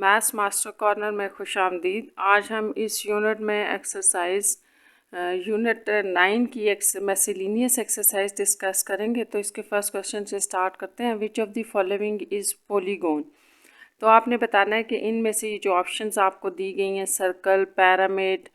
Maths master corner में खुशामदीद। आज हम इस यूनिट में एक्सरसाइज यूनिट 9 की मिसलेनियस एक्सरसाइज डिस्कस करेंगे। तो इसके फर्स्ट क्वेश्चन से स्टार्ट करते हैं। Which of the following is polygon. तो आपने बताना है कि इनमें से जो ऑप्शंस आपको दी गई हैं सर्कल, पिरामिड,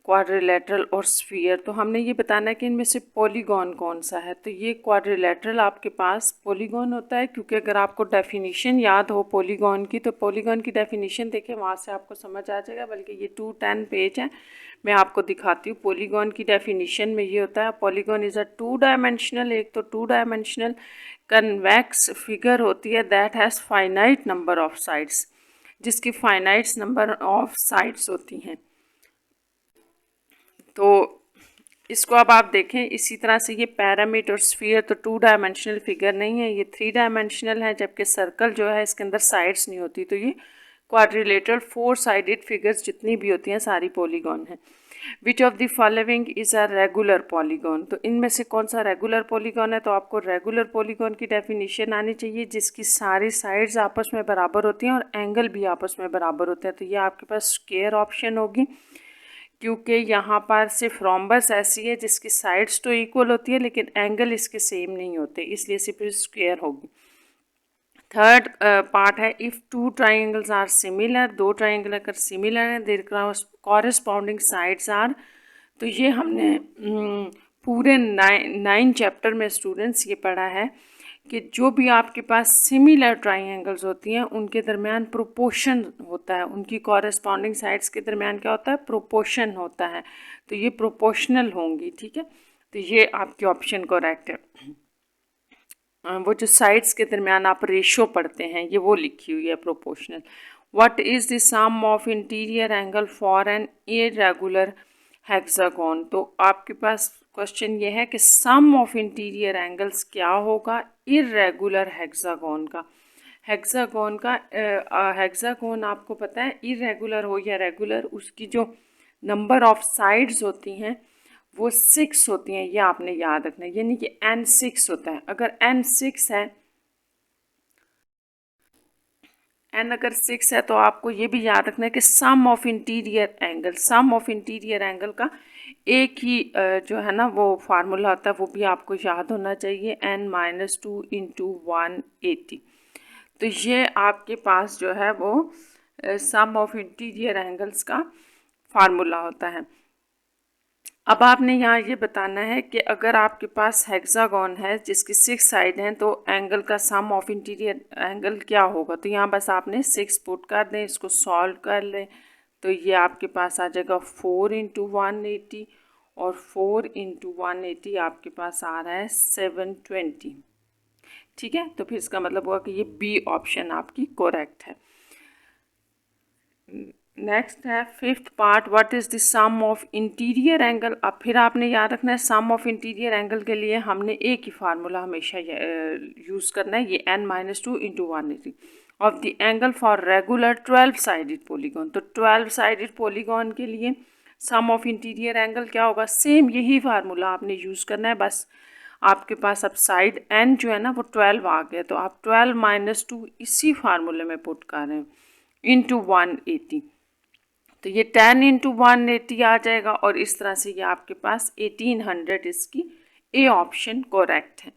क्वाड्रिलेटरल और स्फीयर, तो हमने ये बताना है कि इनमें से पॉलीगॉन कौन सा है। तो ये क्वाड्रिलेटरल आपके पास पॉलीगॉन होता है, क्योंकि अगर आपको डेफिनेशन याद हो पॉलीगॉन की, तो पॉलीगॉन की डेफिनेशन देखें, वहाँ से आपको समझ आ जाएगा। बल्कि ये 210 पेज है, मैं आपको दिखाती हूँ। पॉलीगॉन की डेफिनेशन में ये होता है, polygon is a two dimensional, एक तो टू डायमेंशनल कन्वेक्स फिगर होती है that has finite number of sides, जिसकी फाइनाइट नंबर ऑफ साइड्स होती हैं। तो इसको अब आप देखें इसी तरह से, ये पिरामिड और स्फीयर तो टू डायमेंशनल फिगर नहीं है, ये 3 डायमेंशनल है। जबकि सर्कल जो है इसके अंदर साइड्स नहीं होती। तो ये क्वाड्रिलेटरल 4 साइडेड फिगर्स जितनी भी होती हैं सारी पॉलीगॉन है। Which of the following is a regular polygon. तो इनमें से कौन सा रेगुलर पॉलीगॉन है। तो आपको रेगुलर पॉलीगॉन की डेफिनेशन आनी चाहिए जिसकी सारी साइड्स आपस में बराबर होती हैं और एंगल भी आपस में बराबर होते हैं। तो ये आपके पास स्क्वायर ऑप्शन होगी, क्योंकि यहाँ पर सिर्फ रोम्बस ऐसी है जिसकी साइड्स तो इक्वल होती है लेकिन एंगल इसके सेम नहीं होते, इसलिए सिर्फ स्क्वायर होगी। थर्ड पार्ट है, if two triangles are similar, दो ट्राइंगल अगर सिमिलर हैं, देयर कॉरेस्पॉन्डिंग साइड्स आर। तो ये हमने पूरे 9 चैप्टर में स्टूडेंट्स ये पढ़ा है कि जो भी आपके पास सिमिलर ट्राइंगल्स होती हैं उनके दरमियान प्रोपोर्शन होता है, उनकी कॉरेस्पॉन्डिंग साइड्स के दरमियान क्या होता है, प्रोपोर्शन होता है। तो ये प्रोपोर्शनल होंगी, ठीक है। तो ये आपकी ऑप्शन करेक्ट है। वो जो साइड्स के दरमियान आप रेशो पढ़ते हैं, ये वो लिखी हुई है proportional. What is the sum of interior angle for an irregular hexagon. तो आपके पास क्वेश्चन ये है कि सम ऑफ इंटीरियर एंगल्स क्या होगा इर्रेगुलर हेक्सागोन का। हेक्सागोन आपको पता है, इर्रेगुलर हो या रेगुलर, उसकी जो नंबर ऑफ साइड्स होती हैं वो 6 होती हैं। ये आपने याद रखना है, यानी कि n 6 होता है। अगर n 6 है, n अगर 6 है, तो आपको ये भी याद रखना है कि सम ऑफ इंटीरियर एंगल का एक ही जो है ना वो फार्मूला होता है, वो भी आपको याद होना चाहिए, n-2 इंटू 180। तो ये आपके पास जो है वो सम ऑफ इंटीरियर एंगल्स का फार्मूला होता है। अब आपने यहाँ ये बताना है कि अगर आपके पास हेक्सागोन है जिसकी 6 साइड हैं, तो एंगल का सम ऑफ इंटीरियर एंगल क्या होगा। तो यहाँ बस आपने 6 पुट कर दें, इसको सॉल्व कर लें, तो ये आपके पास आ जाएगा 4 इंटू 180, और 4 इंटू 180 आपके पास आ रहा है 720, ठीक है। तो फिर इसका मतलब हुआ कि ये बी ऑप्शन आपकी करेक्ट है। नेक्स्ट है fifth part, what is the sum of interior angle. अब फिर आपने याद रखना है सम ऑफ इंटीरियर एंगल के लिए हमने एक ही फार्मूला हमेशा यूज़ करना है, ये n-2 into 180 of the angle for regular 12 sided polygon. तो 12 साइडेड पॉलीगॉन के लिए सम ऑफ इंटीरियर एंगल क्या होगा, सेम यही फार्मूला आपने यूज़ करना है। बस आपके पास अब साइड n जो है ना वो 12 आ गया, तो आप 12-2 इसी फार्मूले में पुट कर रहे हैं इंटू 180। तो ये 10 इंटू 180 आ जाएगा, और इस तरह से ये आपके पास 1800 इसकी ए ऑप्शन करेक्ट है।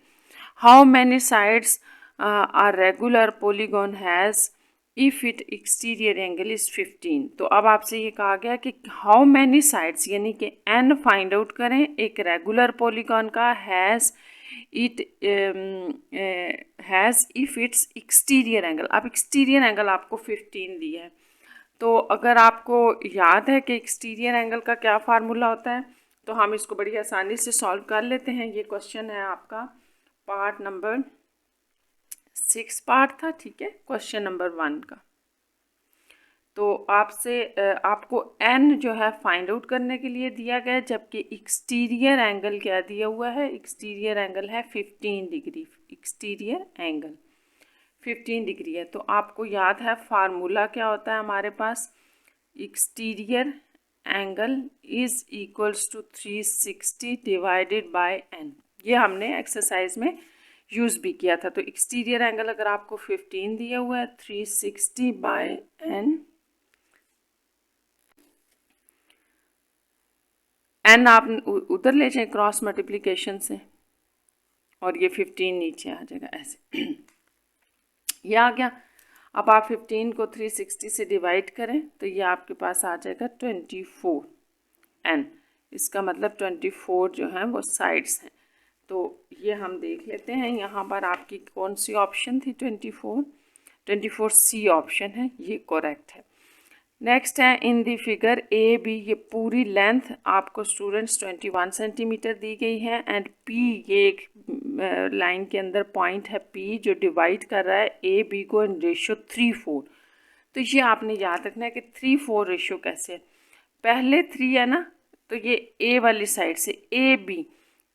How many sides are regular polygon has if it exterior angle is 15। तो अब आपसे ये कहा गया कि हाउ मैनी साइड्स, यानी कि n फाइंड आउट करें एक रेगुलर पॉलीगॉन का, has if it's exterior angle. अब एक्सटीरियर एंगल आपको 15 दिया है, तो अगर आपको याद है कि एक्सटीरियर एंगल का क्या फार्मूला होता है, तो हम इसको बड़ी आसानी से सॉल्व कर लेते हैं। ये क्वेश्चन है आपका पार्ट नंबर 6 पार्ट था, ठीक है, क्वेश्चन नंबर 1 का। तो आपको n जो है फाइंड आउट करने के लिए दिया गया है, जबकि एक्सटीरियर एंगल क्या दिया हुआ है, एक्सटीरियर एंगल है 15 डिग्री, एक्सटीरियर एंगल 15 डिग्री है। तो आपको याद है फार्मूला क्या होता है हमारे पास, exterior angle is equals to 360 divided by n। ये हमने एक्सरसाइज में यूज़ भी किया था। तो एक्सटीरियर एंगल अगर आपको 15 दिया हुआ है, 360 बाय n n आप उधर ले जाएं क्रॉस मल्टीप्लिकेशन से, और ये 15 नीचे आ जाएगा ऐसे। ये आ गया। अब आप 15 को 360 से डिवाइड करें तो ये आपके पास आ जाएगा 24 n। इसका मतलब 24 जो है वो साइड्स हैं। तो ये हम देख लेते हैं यहाँ पर आपकी कौन सी ऑप्शन थी, 24 सी ऑप्शन है, ये करेक्ट है। नेक्स्ट है in the figure A B, ये पूरी लेंथ आपको स्टूडेंट्स 21 सेंटीमीटर दी गई है एंड पी, ये एक लाइन के अंदर पॉइंट है पी जो डिवाइड कर रहा है ए बी को इन रेशियो 3:4। तो ये आपने याद रखना है कि 3:4 रेशियो कैसे है। पहले 3 है ना, तो ये ए वाली साइड से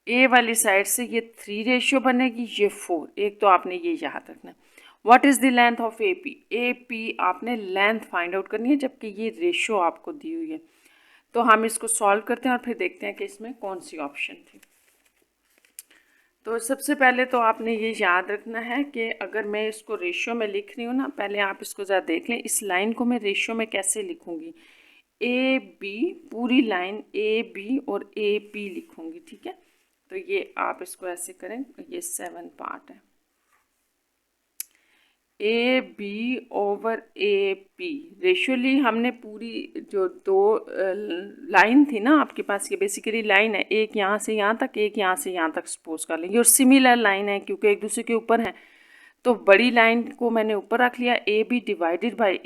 ए वाली साइड से ये 3 रेशियो बनेगी, ये 4। एक तो आपने ये याद रखना है। What is the length of A P आपने लेंथ फाइंड आउट करनी है, जबकि ये रेशियो आपको दी हुई है। तो हम इसको सॉल्व करते हैं और फिर देखते हैं कि इसमें कौन सी ऑप्शन थी। तो सबसे पहले तो आपने ये याद रखना है कि अगर मैं इसको रेशियो में लिख रही हूँ ना, पहले आप इसको ज़रा देख लें, इस लाइन को मैं रेशियो में कैसे लिखूँगी। ए बी, पूरी लाइन ए बी और ए पी लिखूँगी, ठीक है। तो ये आप इसको ऐसे करें, ये 7 पार्ट है, A B over A P ratio ली हमने। पूरी जो 2 लाइन थी ना आपके पास, ये बेसिकली लाइन है, एक यहाँ से यहाँ तक, एक यहाँ से यहाँ तक सपोज कर लेंगे, और सिमिलर लाइन है क्योंकि एक दूसरे के ऊपर है। तो बड़ी लाइन को मैंने ऊपर रख लिया, A B divided by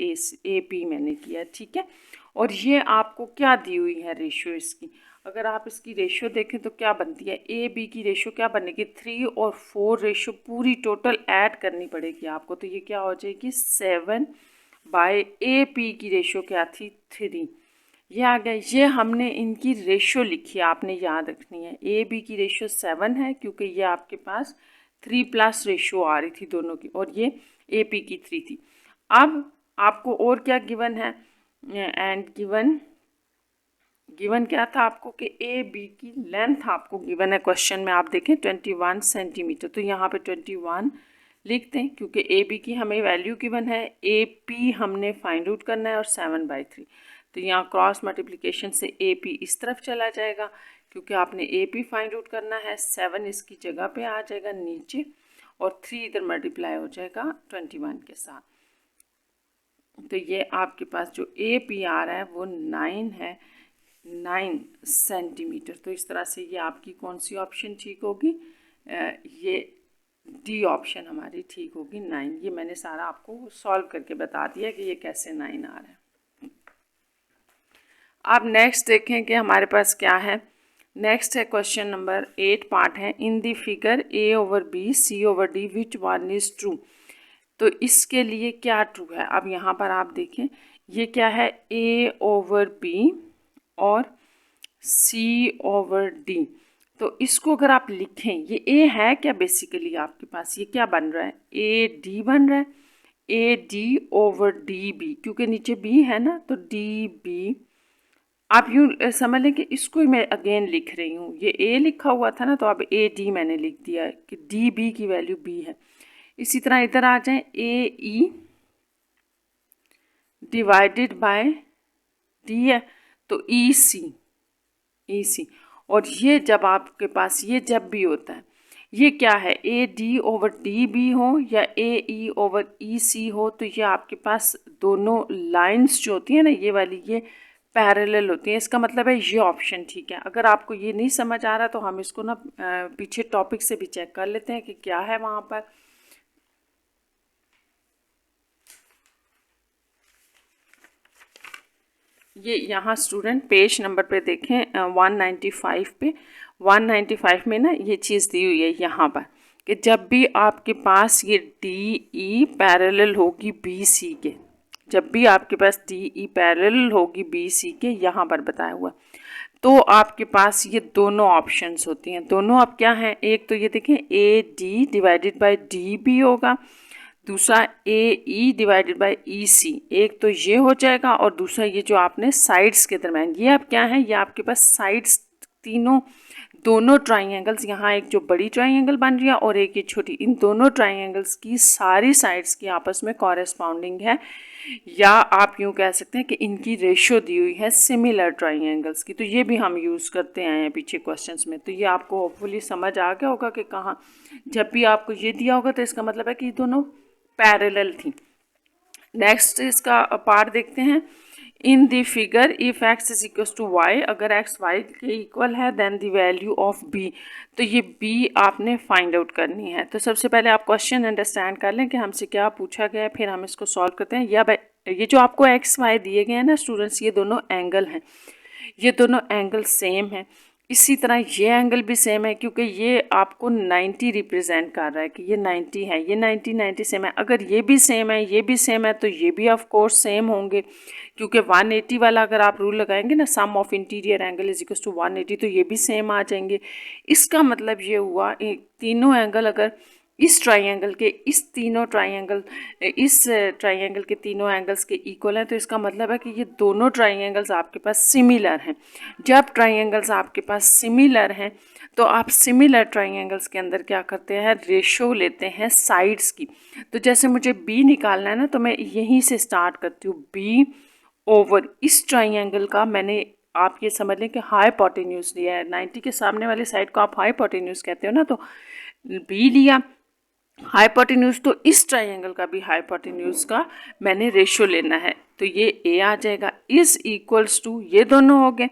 A P मैंने किया, ठीक है। और ये आपको क्या दी हुई है रेशियो इसकी, अगर आप इसकी रेशियो देखें तो क्या बनती है, ए बी की रेशियो क्या बनेगी, 3 और 4 रेशियो पूरी टोटल ऐड करनी पड़ेगी आपको। तो ये क्या हो जाएगी 7 बाय ए पी की रेशियो क्या थी 3, ये आ गया। ये हमने इनकी रेशियो लिखी है, आपने याद रखनी है। ए बी की रेशियो 7 है क्योंकि ये आपके पास 3+ रेशियो आ रही थी दोनों की, और ये ए पी की 3 थी। अब आपको और क्या गिवन है, एंड गिवन क्या था आपको कि ए बी की लेंथ आपको गिवन है क्वेश्चन में, आप देखें 21 सेंटीमीटर। तो यहाँ पे 21 लिखते हैं क्योंकि ए बी की हमें वैल्यू गिवन है, ए पी हमने फाइंड आउट करना है, और 7/3। तो यहाँ क्रॉस मल्टीप्लिकेशन से ए पी इस तरफ चला जाएगा क्योंकि आपने ए पी फाइंड आउट करना है। 7 इसकी जगह पे आ जाएगा नीचे, और 3 इधर मल्टीप्लाई हो जाएगा 21 के साथ। तो ये आपके पास जो ए पी आ रहा है वो 9 है, 9 सेंटीमीटर। तो इस तरह से ये आपकी कौन सी ऑप्शन ठीक होगी, ये डी ऑप्शन हमारी ठीक होगी, 9। ये मैंने सारा आपको सॉल्व करके बता दिया कि ये कैसे 9 आ रहा है। अब नेक्स्ट देखें कि हमारे पास क्या है। नेक्स्ट है क्वेश्चन नंबर 8 पार्ट है, in the figure A over B C over D which one is true. तो इसके लिए क्या ट्रू है, अब यहाँ पर आप देखें ये क्या है, ए ओवर बी और सी ओवर डी। तो इसको अगर आप लिखें, ये ए है क्या बेसिकली आपके पास, ये क्या बन रहा है, ए डी बन रहा है, A D over D B, क्योंकि नीचे बी है ना, तो डी बी। आप यूँ समझ लें कि इसको ही मैं अगेन लिख रही हूँ, ये ए लिखा हुआ था ना, तो अब ए डी मैंने लिख दिया कि डी बी की वैल्यू बी है। इसी तरह इधर आ जाए, ए ई डिवाइडेड बाय डी है, तो ई सी। और ये जब आपके पास ये जब भी होता है, ये क्या है, A D over D B हो या ए ई ओवर ई सी हो, तो ये आपके पास दोनों लाइंस जो होती हैं ना, ये वाली, ये पैरेलल होती हैं। इसका मतलब है ये ऑप्शन ठीक है। अगर आपको ये नहीं समझ आ रहा तो हम इसको ना पीछे टॉपिक से भी चेक कर लेते हैं कि क्या है वहाँ पर। ये यहाँ स्टूडेंट पेज नंबर पे देखें 195 पे, 195 में ना ये चीज़ दी हुई है यहाँ पर कि जब भी आपके पास ये डी ई पैरेलल होगी बी सी के, जब भी आपके पास डी ई पैरेलल होगी बी सी के, यहाँ पर बताया हुआ, तो आपके पास ये दोनों ऑप्शंस होती हैं। दोनों अब क्या हैं, एक तो ये देखें A D divided by D B होगा, दूसरा ए ई डिवाइडेड बाय ई सी, एक तो ये हो जाएगा, और दूसरा ये जो आपने साइड्स के दरम्यान, ये अब क्या है, ये आपके पास साइड्स तीनों दोनों ट्राइंगल्स, यहाँ एक जो बड़ी ट्राइंगल बन रही है और एक ये छोटी, इन दोनों ट्राइंगल्स की सारी साइड्स की आपस में कॉरेस्पॉन्डिंग है, या आप यूँ कह सकते हैं कि इनकी रेशो दी हुई है सिमिलर ट्राइंगल्स की। तो ये भी हम यूज़ करते आए हैं पीछे क्वेश्चंस में। तो ये आपको होपफुली समझ आ गया होगा कि कहाँ जब भी आपको ये दिया होगा तो इसका मतलब है कि ये दोनों पैरेलल थी। नेक्स्ट इसका पार्ट देखते हैं। In the figure if x is equal to y, अगर x y के इक्वल है then the value of b, तो ये b आपने फाइंड आउट करनी है। तो सबसे पहले आप क्वेश्चन अंडरस्टैंड कर लें कि हमसे क्या पूछा गया है, फिर हम इसको सॉल्व करते हैं। या ये जो आपको x y दिए गए हैं ना स्टूडेंट्स, ये दोनों एंगल हैं, ये दोनों एंगल सेम हैं। इसी तरह ये एंगल भी सेम है क्योंकि ये आपको 90 रिप्रेजेंट कर रहा है कि ये 90 है, ये 90 सेम है। अगर ये भी सेम है, ये भी सेम है, तो ये भी ऑफ कोर्स सेम होंगे क्योंकि 180 वाला अगर आप रूल लगाएंगे ना, sum of interior angle is equal to 180, तो ये भी सेम आ जाएंगे। इसका मतलब ये हुआ तीनों एंगल अगर इस ट्राइंगल के इस ट्राइंगल के तीनों एंगल्स के इक्वल हैं, तो इसका मतलब है कि ये दोनों ट्राइंगल्स आपके पास सिमिलर हैं। जब ट्राइंगल्स आपके पास सिमिलर हैं तो आप सिमिलर ट्राइंगल्स के अंदर क्या करते हैं, रेशो लेते हैं साइड्स की। तो जैसे मुझे बी निकालना है ना, तो मैं यहीं से स्टार्ट करती हूँ। बी ओवर इस ट्राइंगल का मैंने, आप ये समझ लें कि हाइपोटेन्यूज लिया है। 90 के सामने वाली साइड को आप हाइपोटेन्यूज कहते हो ना, तो बी लिया हाइपोटेन्यूज, तो इस ट्राइंगल का भी हाइपोटेन्यूज का मैंने रेशो लेना है। तो ये ए आ जाएगा इज इक्वल्स टू, ये दोनों हो गए।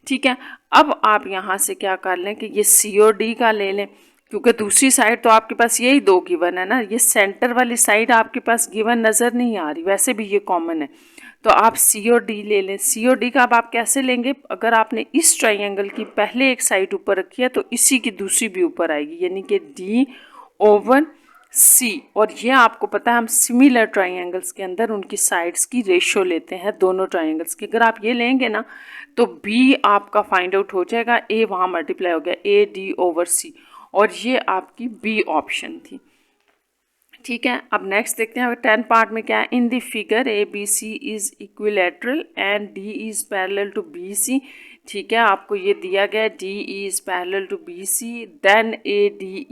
ठीक है, अब आप यहाँ से क्या कर लें कि ये सी और डी का ले लें, क्योंकि दूसरी साइड तो आपके पास यही दो गिवन है ना, ये सेंटर वाली साइड आपके पास गिवन नज़र नहीं आ रही, वैसे भी ये कॉमन है। तो आप सी और डी ले लें। सी और डी का अब आप कैसे लेंगे, अगर आपने इस ट्राइंगल की पहले एक साइड ऊपर रखी है तो इसी की दूसरी भी ऊपर आएगी, यानी कि डी ओवर सी। और ये आपको पता है हम सिमिलर ट्राइंगल्स के अंदर उनकी साइड्स की रेशो लेते हैं दोनों ट्राइंगल्स की। अगर आप ये लेंगे ना तो बी आपका फाइंड आउट हो जाएगा, ए वहाँ मल्टीप्लाई हो गया, ए डी ओवर सी, और ये आपकी बी ऑप्शन थी। ठीक है, अब नेक्स्ट देखते हैं 10 पार्ट में क्या है। In the figure A B C is equilateral and D is parallel to B C. ठीक है, आपको ये दिया गया D is parallel to B C, then A D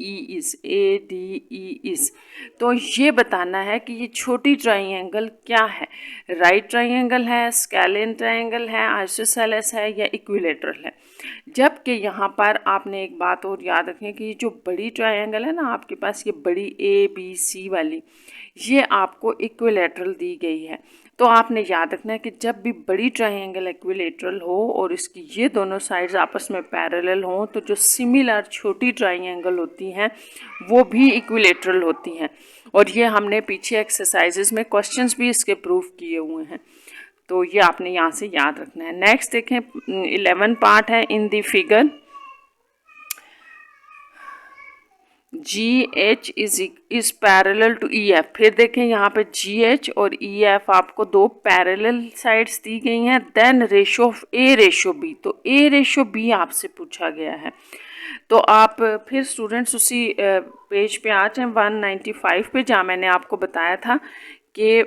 E is. तो ये बताना है कि ये छोटी ट्राइंगल क्या है, राइट ट्राइंगल है, स्केलिन ट्राइंगल है, आइसोसेलेस है, या इक्विलेटरल है। जबकि यहाँ पर आपने एक बात और याद रखें कि जो बड़ी ट्रायंगल है ना आपके पास, ये बड़ी ए बी सी वाली, ये आपको इक्विलेटरल दी गई है। तो आपने याद रखना है कि जब भी बड़ी ट्रायंगल इक्विलेटरल हो और इसकी ये दोनों साइड्स आपस में पैरेलल हों, तो जो सिमिलर छोटी ट्रायंगल होती हैं वो भी इक्विलेटरल होती हैं। और ये हमने पीछे एक्सरसाइजेज में क्वेश्चंस भी इसके प्रूफ किए हुए हैं, तो ये आपने यहाँ से याद रखना है। नेक्स्ट देखें 11 पार्ट है। In the figure G H is parallel to E F. फिर देखें यहाँ पे जी एच और ई एफ आपको दो पैरेलल साइड्स दी गई हैं। Then ratio of A ratio B, तो ए रेशो बी आपसे पूछा गया है। तो आप फिर स्टूडेंट्स उसी पेज पे आ जाएं 195 पे, जहाँ मैंने आपको बताया था कि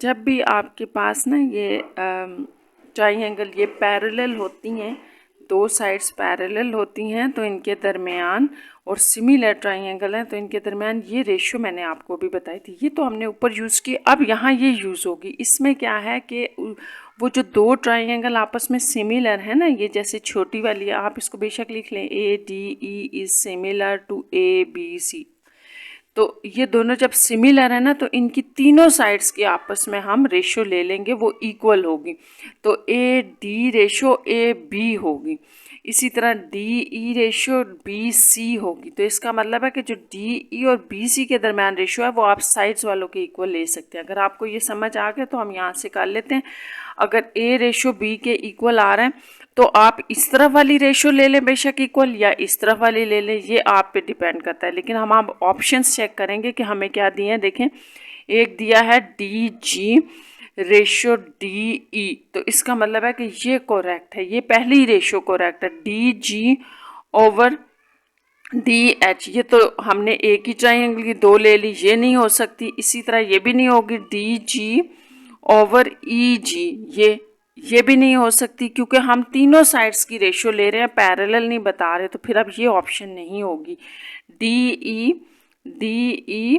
जब भी आपके पास ना ये ट्राइंगल ये पैरेलल होती हैं, दो साइड्स पैरेलल होती हैं, तो इनके दरमियान, और सिमिलर ट्राइंगल हैं तो इनके दरमियान ये रेशो मैंने आपको भी बताई थी। ये तो हमने ऊपर यूज़ की, अब यहाँ ये यूज़ होगी। इसमें क्या है कि वो जो दो ट्राइंगल आपस में सिमिलर है ना, ये जैसे छोटी वाली है, आप इसको बेशक लिख लें A D E is similar to A B C. तो ये दोनों जब सिमिलर है ना, तो इनकी तीनों साइड्स के आपस में हम रेशो ले लेंगे, वो इक्वल होगी। तो A D ratio A B होगी, इसी तरह D E ratio B C होगी। तो इसका मतलब है कि जो डी ई और बी सी के दरमियान रेशो है वो आप साइड्स वालों के इक्वल ले सकते हैं। अगर आपको ये समझ आ गया तो हम यहाँ से कर लेते हैं। अगर ए रेशो बी के इक्वल आ रहा है तो आप इस तरफ वाली रेशो ले लें बेशक इक्वल, या इस तरफ वाली ले लें, ये आप पे डिपेंड करता है। लेकिन हम आप ऑप्शंस चेक करेंगे कि हमें क्या दिए हैं। देखें, एक दिया है D G ratio D E, तो इसका मतलब है कि ये करेक्ट है, ये पहली रेशो करेक्ट है, D G over D H. ये तो हमने एक ही ट्राइंगल की दो ले ली, ये नहीं हो सकती। इसी तरह ये भी नहीं होगी, डी जी ओवर ई जी, ये भी नहीं हो सकती क्योंकि हम तीनों साइड्स की रेशियो ले रहे हैं, पैरेलल नहीं बता रहे, तो फिर अब ये ऑप्शन नहीं होगी। डी ई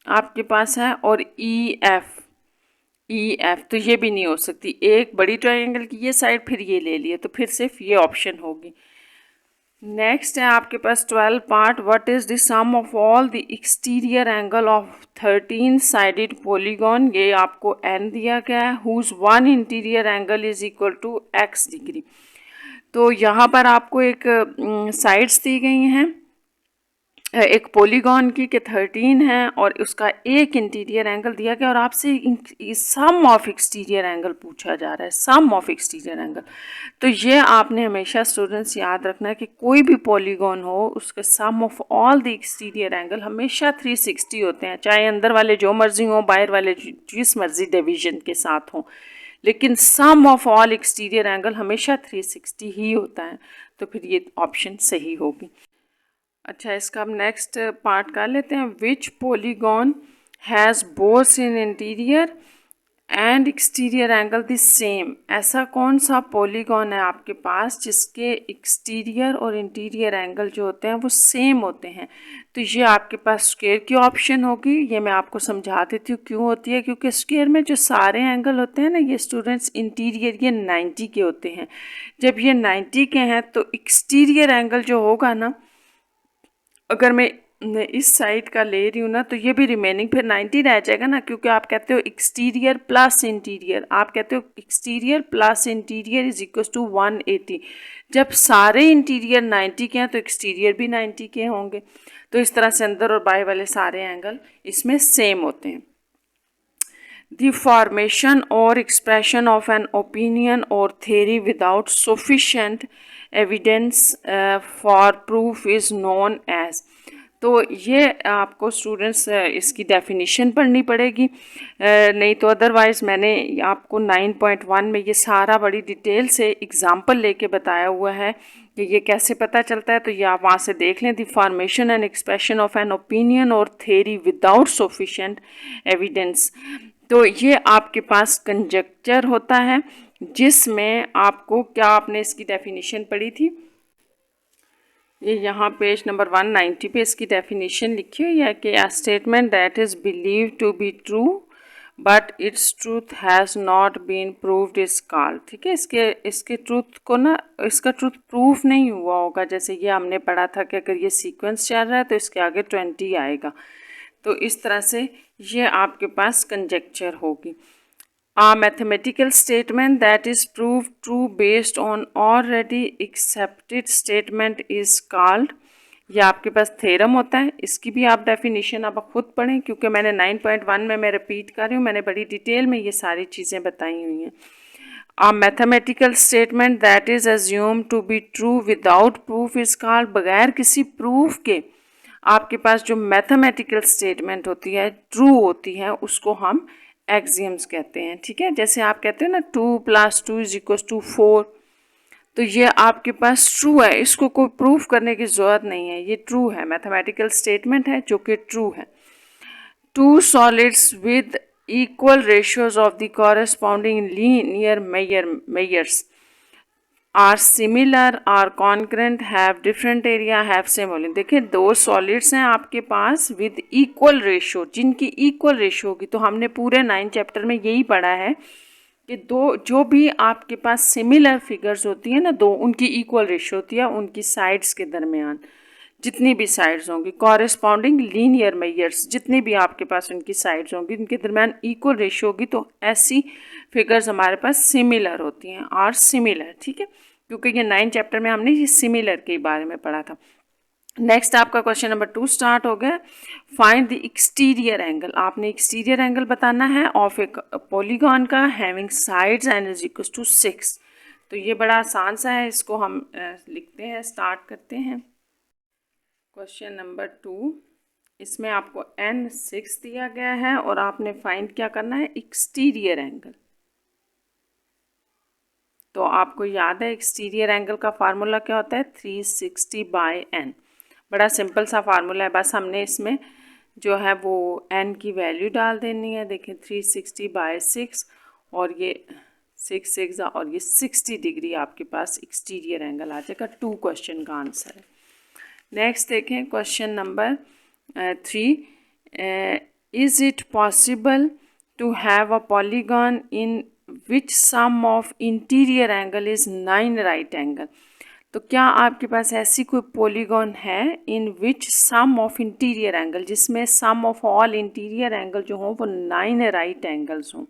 आपके पास है और ई एफ तो ये भी नहीं हो सकती। एक बड़ी ट्रायंगल की ये साइड, फिर ये ले लिए, तो फिर सिर्फ ये ऑप्शन होगी। नेक्स्ट है आपके पास 12 part, what is the sum of all the exterior angle of 13 sided polygon. ये आपको एन दिया गया है, whose one interior angle is equal to X degree. तो यहाँ पर आपको एक साइड्स दी गई हैं, एक पॉलीगॉन की कि 13 है और उसका एक इंटीरियर एंगल दिया गया और आपसे सम ऑफ एक्सटीरियर एंगल पूछा जा रहा है, सम ऑफ एक्सटीरियर एंगल। तो ये आपने हमेशा स्टूडेंट्स याद रखना है कि कोई भी पॉलीगॉन हो उसके sum of all the exterior angle हमेशा 360 होते हैं, चाहे अंदर वाले जो मर्जी हों, बाहर वाले जिस मर्जी डिवीजन के साथ हों, लेकिन सम ऑफ ऑल एक्सटीरियर एंगल हमेशा 360 ही होता है। तो फिर ये ऑप्शन सही होगी। अच्छा, इसका हम नेक्स्ट पार्ट कर लेते हैं। Which polygon has both in interior and exterior angle the same. ऐसा कौन सा पॉलीगॉन है आपके पास जिसके एक्सटीरियर और इंटीरियर एंगल जो होते हैं वो सेम होते हैं। तो ये आपके पास स्क्वायर की ऑप्शन होगी। ये मैं आपको समझा देती हूँ क्यों होती है, क्योंकि स्क्वायर में जो सारे एंगल होते हैं ना, ये स्टूडेंट्स इंटीरियर ये 90 के होते हैं। जब ये 90 के हैं तो एक्सटीरियर एंगल जो होगा ना, अगर मैं इस साइड का ले रही हूँ ना, तो ये भी रिमेनिंग फिर 90 रह जाएगा ना, क्योंकि आप कहते हो एक्सटीरियर प्लस इंटीरियर, आप कहते हो exterior plus interior is equal to 180। जब सारे इंटीरियर 90 के हैं तो एक्सटीरियर भी 90 के होंगे। तो इस तरह से अंदर और बाहर वाले सारे एंगल इसमें सेम होते हैं। The formation or expression of an opinion or theory without sufficient evidence for proof is known as। तो ये आपको स्टूडेंट्स इसकी डेफिनेशन पढ़नी पड़ेगी, नहीं तो अदरवाइज़ मैंने आपको 9.1 में ये सारा बड़ी डिटेल से एग्जांपल लेके बताया हुआ है कि ये कैसे पता चलता है। तो ये आप वहाँ से देख लें। The formation and expression of an opinion और थेरी विदाउट सफिशेंट एविडेंस। तो ये आपके पास कंजक्चर होता है जिसमें आपको क्या, आपने इसकी डेफिनेशन पढ़ी थी, ये यहाँ पेज नंबर 190 पे इसकी डेफिनेशन लिखी हुई है कि a statement that is believe to be true but its truth has not been proved is called. ठीक है, इसके ट्रूथ को ना, इसका ट्रूथ प्रूफ नहीं हुआ होगा। जैसे ये हमने पढ़ा था कि अगर ये सीक्वेंस चल रहा है तो इसके आगे 20 आएगा। तो इस तरह से ये आपके पास कंजेक्चर होगी। A mathematical statement that is proved true based on already accepted statement is called। ये आपके पास थ्योरम होता है। इसकी भी आप डेफिनेशन अब खुद पढ़ें, क्योंकि मैंने 9.1 में मैं रिपीट कर रही हूँ, मैंने बड़ी डिटेल में ये सारी चीज़ें बताई हुई हैं। A mathematical statement that is assumed to be true without proof is called। बगैर किसी प्रूफ के आपके पास जो मैथमेटिकल स्टेटमेंट होती है, ट्रू होती है, उसको हम एक्सियम्स कहते हैं। ठीक है, जैसे आप कहते हैं ना 2 + 2 = 4, तो ये आपके पास ट्रू है, इसको कोई प्रूफ करने की ज़रूरत नहीं है, ये ट्रू है, मैथमेटिकल स्टेटमेंट है जो कि ट्रू है। 2 solids with equal ratios of the corresponding linear measures are similar are concurrent have different area have same volume. देखिए, 2 सॉलिड्स हैं आपके पास विद इक्वल रेशियो, जिनकी इक्वल रेशियो होगी। तो हमने पूरे 9 चैप्टर में यही पढ़ा है कि दो जो भी आपके पास सिमिलर फिगर्स होती हैं ना, दो, उनकी इक्वल रेशियो होती है उनकी साइड्स के दरमियान, जितनी भी साइड्स होंगी, कॉरेस्पॉन्डिंग लीनियर मेजर्स, जितनी भी आपके पास उनकी साइड्स होंगी उनके दरमियान इक्वल रेशियो होगी। तो ऐसी फिगर्स हमारे पास सिमिलर होती हैं, और सिमिलर। ठीक है, क्योंकि ये 9 चैप्टर में हमने ये सिमिलर के बारे में पढ़ा था। नेक्स्ट आपका क्वेश्चन नंबर 2 स्टार्ट हो गया। Find the exterior angle. आपने एक्सटीरियर एंगल बताना है ऑफ ए पॉलीगॉन का having sides and is equal to 6। तो ये बड़ा आसान सा है, इसको हम लिखते हैं, स्टार्ट करते हैं। क्वेश्चन नंबर 2, इसमें आपको n6 दिया गया है और आपने फाइंड क्या करना है, एक्सटीरियर एंगल। तो आपको याद है एक्सटीरियर एंगल का फार्मूला क्या होता है, 360/n। बड़ा सिंपल सा फार्मूला है, बस हमने इसमें जो है वो n की वैल्यू डाल देनी है। देखिए 360/6 और ये 6 और ये 60 डिग्री आपके पास एक्सटीरियर एंगल आ जाएगा। 2 क्वेश्चन का आंसर है। नेक्स्ट देखें question number 3, is it possible to have a polygon in which sum of interior angle is 9 right angle. तो क्या आपके पास ऐसी कोई पॉलीगॉन है in which sum of interior angle, जिसमें sum of all interior angle जो हों वो 9 राइट एंगल्स हों।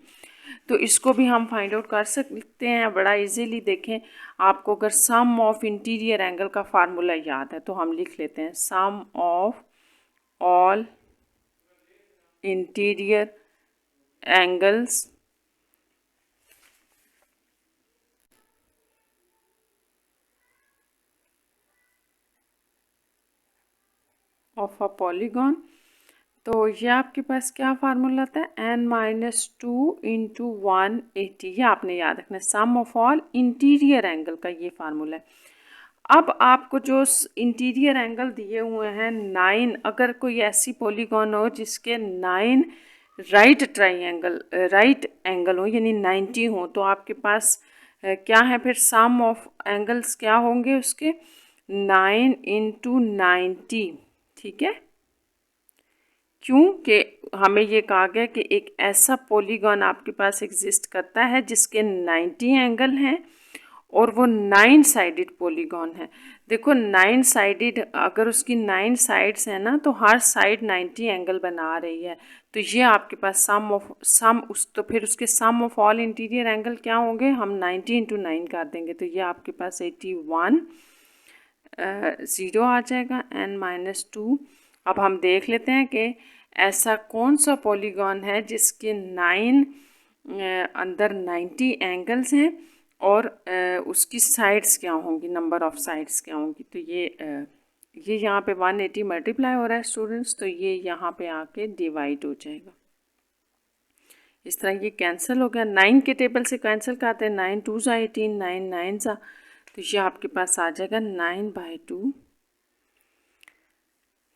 तो इसको भी हम फाइंड आउट कर सकते हैं बड़ा इजीली। देखें, आपको अगर सम ऑफ इंटीरियर एंगल का फार्मूला याद है तो हम लिख लेते हैं sum of all interior angles of a polygon. तो ये आपके पास क्या फार्मूला था, n-2 इंटू 180। ये आपने याद रखना है, sum of all interior angle का ये फार्मूला है। अब आपको जो इंटीरियर एंगल दिए हुए हैं 9, अगर कोई ऐसी पॉलीगॉन हो जिसके 9 राइट एंगल हो यानी 90 हो, तो आपके पास क्या है फिर सम ऑफ एंगल्स क्या होंगे उसके 9 इंटू 90। ठीक है, क्योंकि हमें ये कहा गया कि एक ऐसा पॉलीगॉन आपके पास एग्जिस्ट करता है जिसके 90 एंगल हैं और वो 9 साइडेड पॉलीगॉन है। देखो 9 साइडेड, अगर उसकी 9 साइड्स हैं ना तो हर साइड 90 एंगल बना रही है। तो ये आपके पास तो फिर उसके sum of all interior angle क्या होंगे, हम 90 इंटू 9 कर देंगे तो ये आपके पास 81 0 आ जाएगा n-2। अब हम देख लेते हैं कि ऐसा कौन सा पॉलीगॉन है जिसके 9 अंदर 90 एंगल्स हैं और उसकी साइड्स क्या होंगी, नंबर ऑफ साइड्स क्या होंगी। तो ये यहाँ पे 180 मल्टीप्लाई हो रहा है स्टूडेंट्स, तो ये यहाँ पे आके डिवाइड हो जाएगा। इस तरह ये कैंसिल हो गया, 9 के टेबल से कैंसिल करते हैं, 9 2 सा 18, 9 9 सा, तो ये आपके पास आ जाएगा 9/2।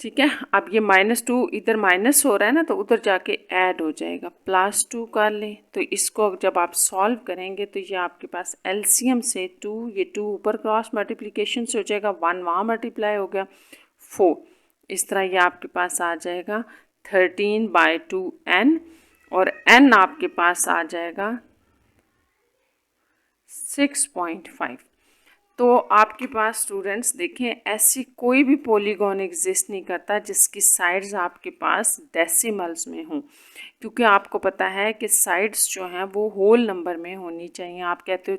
ठीक है, अब ये -2 इधर माइनस हो रहा है ना तो उधर जाके ऐड हो जाएगा, +2 कर लें। तो इसको जब आप सॉल्व करेंगे तो ये आपके पास एलसीएम से 2, ये 2 ऊपर क्रॉस मल्टीप्लिकेशन से हो जाएगा, 1 वहाँ मल्टीप्लाई हो गया 4। इस तरह ये आपके पास आ जाएगा 13/2n और n आपके पास आ जाएगा 6.5। तो आपके पास स्टूडेंट्स देखें, ऐसी कोई भी पॉलीगॉन एग्जिस्ट नहीं करता जिसकी साइड्स आपके पास डेसिमल्स में हों, क्योंकि आपको पता है कि साइड्स जो हैं वो होल नंबर में होनी चाहिए। आप कहते हो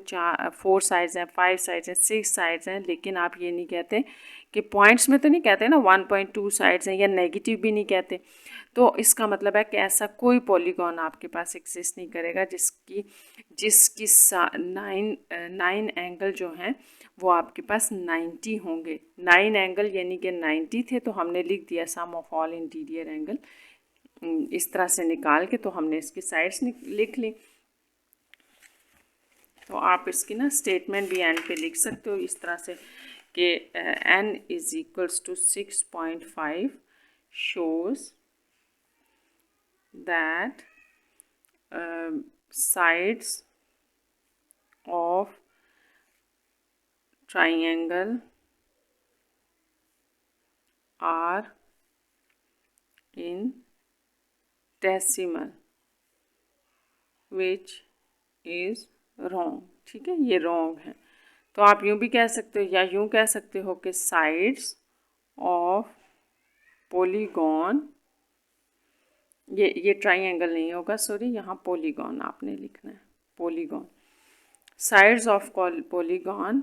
4 साइड्स हैं, 5 साइड्स हैं, 6 साइड्स हैं, लेकिन आप ये नहीं कहते कि पॉइंट्स में तो नहीं कहते ना 1.2 साइड्स हैं, या नेगेटिव भी नहीं कहते। तो इसका मतलब है कि ऐसा कोई पॉलीगॉन आपके पास एग्जिस्ट नहीं करेगा जिसकी 9 एंगल जो हैं वो आपके पास 90 होंगे। 9 एंगल यानी कि 90 थे, तो हमने लिख दिया सम ऑफ ऑल इंटीरियर एंगल इस तरह से निकाल के, तो हमने इसकी साइड्स लिख ली। तो आप इसकी ना स्टेटमेंट भी एंड पे लिख सकते हो इस तरह से कि n = 6.5 shows that sides of triangle are in decimal which is wrong। ठीक है, ये रॉन्ग है। तो आप यूँ भी कह सकते हो या यूँ कह सकते हो कि साइड्स ऑफ पॉलीगॉन, ये ट्राइंगल नहीं होगा, सॉरी, यहाँ पॉलीगॉन आपने लिखना है, polygon. Sides of polygon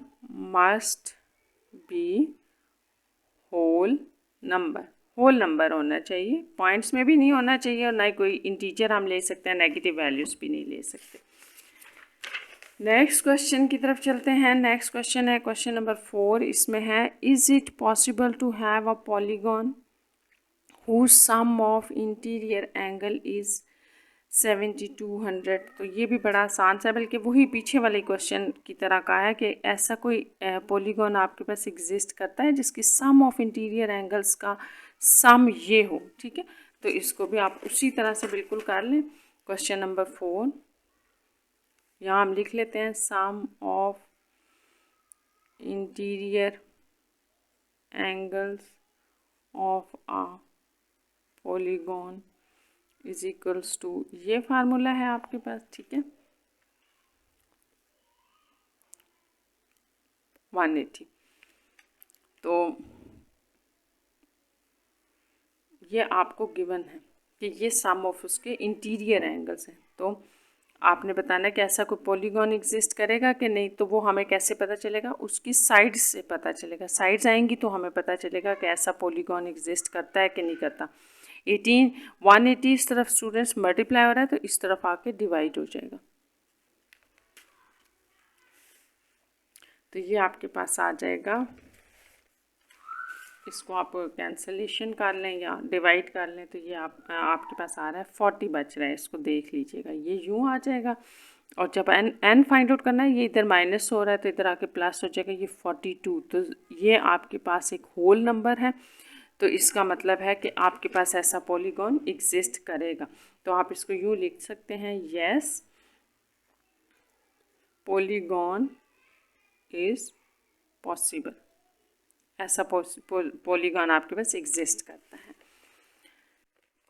must be whole number होना चाहिए, पॉइंट्स में भी नहीं होना चाहिए और ना ही कोई इंटीजर हम ले सकते हैं, नेगेटिव वैल्यूज़ भी नहीं ले सकते। नेक्स्ट क्वेश्चन की तरफ चलते हैं। नेक्स्ट क्वेश्चन है क्वेश्चन नंबर 4। इसमें है is it possible to have a polygon whose sum of interior angle is 7200। तो ये भी बड़ा आसान सा, बल्कि वही पीछे वाले क्वेश्चन की तरह का है कि ऐसा कोई पॉलीगॉन आपके पास एग्जिस्ट करता है जिसकी सम ऑफ इंटीरियर एंगल्स का सम ये हो। ठीक है, तो इसको भी आप उसी तरह से बिल्कुल कर लें। क्वेश्चन नंबर 4, यहाँ हम लिख लेते हैं sum of interior angles of a polygon is equals to, ये फार्मूला है आपके पास, ठीक है, 180। तो ये आपको गिवन है कि ये सम ऑफ उसके इंटीरियर एंगल्स हैं। तो आपने बताना है कि ऐसा कोई पॉलीगॉन एग्जिस्ट करेगा कि नहीं, तो वो हमें कैसे पता चलेगा, उसकी साइड्स से पता चलेगा। साइड्स आएंगी तो हमें पता चलेगा कि ऐसा पॉलीगॉन एग्जिस्ट करता है कि नहीं करता। 180 इस तरफ स्टूडेंट्स मल्टीप्लाई हो रहा है तो इस तरफ आके डिवाइड हो जाएगा। तो ये आपके पास आ जाएगा, इसको आप कैंसलेशन कर लें या डिवाइड कर लें तो ये आपके पास आ रहा है 40 बच रहा है, इसको देख लीजिएगा, ये यूँ आ जाएगा। और जब एन फाइंड आउट करना है, ये इधर माइनस हो रहा है तो इधर आके प्लस हो जाएगा, ये 42। तो ये आपके पास एक होल नंबर है, तो इसका मतलब है कि आपके पास ऐसा पॉलीगॉन एग्जिस्ट करेगा। तो आप इसको यूँ लिख सकते हैं, यस पॉलीगॉन इज़ पॉसिबल, ऐसा पॉलीगॉन आपके पास एग्जिस्ट करता है।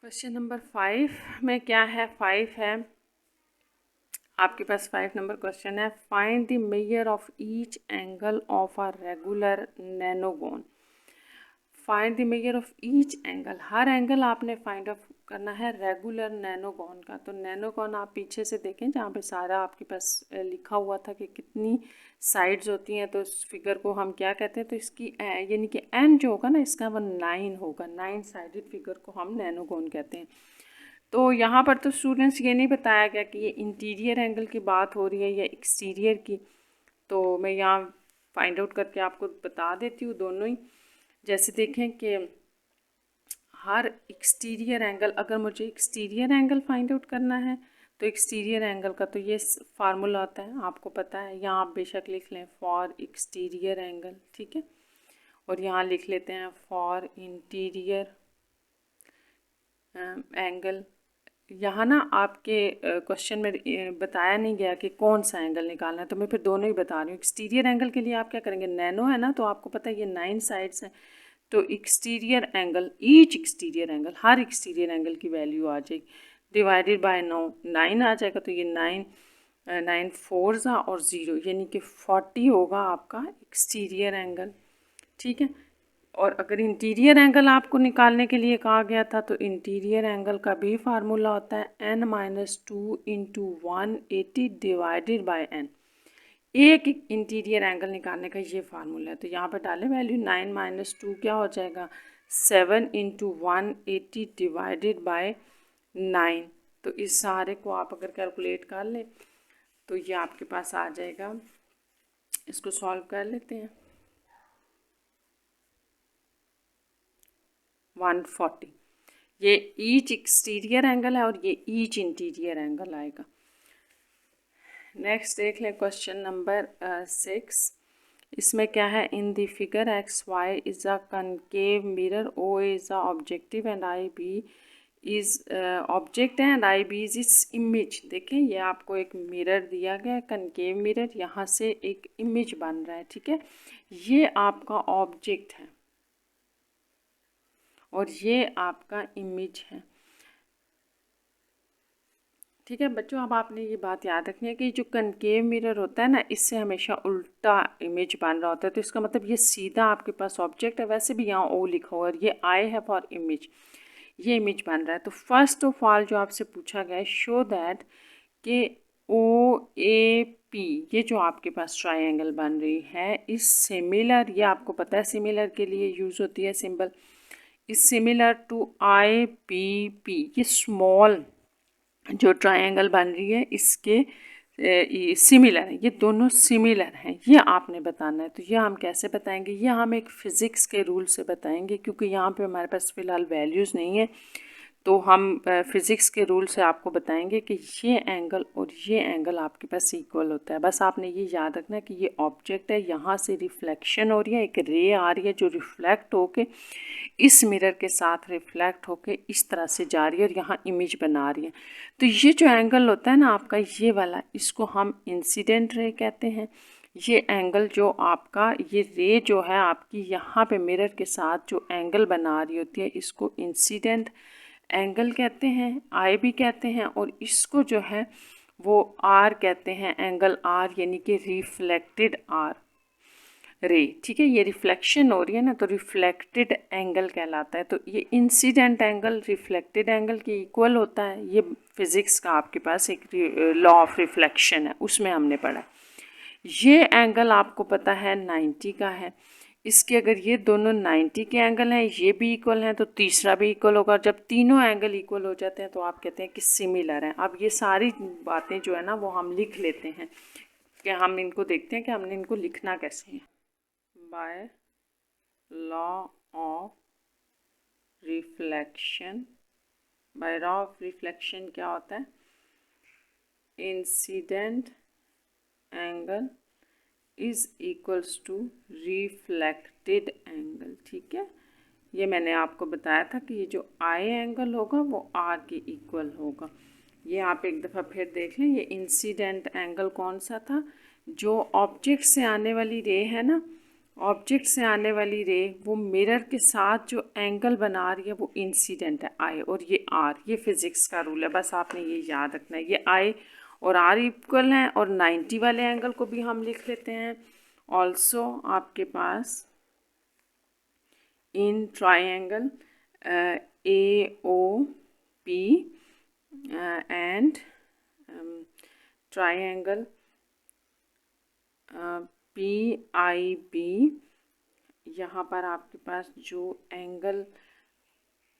क्वेश्चन नंबर 5 में क्या है, 5 है आपके पास, 5 नंबर क्वेश्चन है, find the measure of each angle of a regular nonagon. Find the measure of each angle, हर एंगल आपने फाइंड ऑफ करना है रेगुलर नैनोगॉन का। तो नैनोगॉन आप पीछे से देखें जहाँ पे सारा आपके पास लिखा हुआ था कि कितनी साइड्स होती हैं, तो इस फिगर को हम क्या कहते हैं, तो इसकी यानी कि एन जो होगा ना इसका वो 9 होगा, 9 साइडेड फिगर को हम नैनोगॉन कहते हैं। तो यहाँ पर तो स्टूडेंट्स ये नहीं बताया गया कि ये इंटीरियर एंगल की बात हो रही है या एक्सटीरियर की, तो मैं यहाँ फाइंड आउट करके आपको बता देती हूँ दोनों ही। जैसे देखें कि हर एक्सटीरियर एंगल, अगर मुझे एक्सटीरियर एंगल फाइंड आउट करना है तो एक्सटीरियर एंगल का तो ये फार्मूला होता है, आपको पता है, यहाँ आप बेशक लिख लें फॉर एक्सटीरियर एंगल, ठीक है, और यहाँ लिख लेते हैं फॉर इंटीरियर एंगल। यहाँ ना आपके क्वेश्चन में बताया नहीं गया कि कौन सा एंगल निकालना है, तो मैं फिर दोनों ही बता रही हूँ। एक्सटीरियर एंगल के लिए आप क्या करेंगे, नैनो है ना, तो आपको पता है ये 9 साइड्स हैं, तो exterior angle, each exterior angle, हर एक्सटीरियर एंगल की वैल्यू आ जाएगी, डिवाइडेड बाय 9 आ जाएगा, तो ये 9 4 और 0 यानी कि 40 होगा आपका एक्सटीरियर एंगल, ठीक है। और अगर इंटीरियर एंगल आपको निकालने के लिए कहा गया था तो इंटीरियर एंगल का भी फार्मूला होता है n-2 into 180 divided by n। एक इंटीरियर एंगल निकालने का ये फार्मूला है, तो यहाँ पर डालें वैल्यू, 9 - 2 क्या हो जाएगा, 7 इंटू 180 डिवाइडेड बाय 9। तो इस सारे को आप अगर कैलकुलेट कर लें तो ये आपके पास आ जाएगा, इसको सॉल्व कर लेते हैं, 140। ये ईच एक्सटीरियर एंगल है और ये ईच इंटीरियर एंगल आएगा। नेक्स्ट देख लें क्वेश्चन नंबर 6। इसमें क्या है, in the figure X Y is a concave mirror, O is a objective and I B is object है and I B is its image. देखें ये आपको एक मिरर दिया गया है, कनकेव मिरर, यहाँ से एक इमेज बन रहा है, ठीक है, ये आपका ऑब्जेक्ट है और ये आपका इमेज है, ठीक है बच्चों। अब आपने ये बात याद रखनी है कि जो कनकेव मिरर होता है ना, इससे हमेशा उल्टा इमेज बन रहा होता है, तो इसका मतलब ये सीधा आपके पास ऑब्जेक्ट है, वैसे भी यहाँ ओ लिखा हुआ है और ये आई है फॉर इमेज, ये इमेज बन रहा है। तो फर्स्ट ऑफ ऑल जो आपसे पूछा गया है, शो दैट कि ओ ए पी, ये जो आपके पास ट्राइंगल बन रही है, इस सिमिलर, ये आपको पता है सिमिलर के लिए यूज़ होती है symbol, is similar to I P P, ये स्मॉल जो ट्रायंगल बन रही है इसके सिमिलर है, ये दोनों सिमिलर हैं, ये आपने बताना है। तो ये हम कैसे बताएंगे, ये हम एक फ़िज़िक्स के रूल से बताएंगे, क्योंकि यहाँ पे हमारे पास फ़िलहाल वैल्यूज़ नहीं है, तो हम फिज़िक्स के रूल से आपको बताएंगे कि ये एंगल और ये एंगल आपके पास इक्वल होता है। बस आपने ये याद रखना कि ये ऑब्जेक्ट है, यहाँ से रिफ्लेक्शन हो रही है, एक रे आ रही है जो रिफ्लेक्ट होके इस मिरर के साथ रिफ्लेक्ट होके इस तरह से जा रही है और यहाँ इमेज बना रही है। तो ये जो एंगल होता है ना आपका ये वाला, इसको हम इंसिडेंट रे कहते हैं। ये एंगल जो आपका, ये रे जो है आपकी यहाँ पे मिरर के साथ जो एंगल बना रही होती है, इसको इंसिडेंट एंगल कहते हैं, आई भी कहते हैं, और इसको जो है वो आर कहते हैं, एंगल आर, यानी कि रिफ्लेक्टेड आर रे। ठीक है, ये रिफ्लेक्शन हो रही है ना, तो रिफ्लेक्टेड एंगल कहलाता है। तो ये इंसिडेंट एंगल रिफ्लेक्टेड एंगल के इक्वल होता है। ये फिज़िक्स का आपके पास एक लॉ ऑफ रिफ्लेक्शन है, उसमें हमने पढ़ा। ये एंगल आपको पता है 90 का है। इसके अगर ये दोनों 90 के एंगल हैं, ये भी इक्वल हैं, तो तीसरा भी इक्वल होगा। जब तीनों एंगल इक्वल हो जाते हैं तो आप कहते हैं कि सिमिलर हैं। अब ये सारी बातें जो है ना वो हम लिख लेते हैं, कि हम इनको देखते हैं कि हमने इनको लिखना कैसे है। By law of reflection, by law of reflection क्या होता है? Incident angle is equals to reflected angle. ठीक है, ये मैंने आपको बताया था कि ये जो आई एंगल होगा वो आर के इक्वल होगा। ये आप एक दफ़ा फिर देख लें, ये इंसिडेंट एंगल कौन सा था? जो ऑब्जेक्ट से आने वाली रे है ना, ऑब्जेक्ट से आने वाली रे वो मिरर के साथ जो एंगल बना रही है वो इंसिडेंट है आई, और ये आर, ये फिज़िक्स का रूल है, बस आपने ये याद रखना है। ये आई और आर इक्वल हैं, और 90 वाले एंगल को भी हम लिख लेते हैं। ऑल्सो आपके पास in triangle A O P and triangle P I B, यहाँ पर आपके पास जो एंगल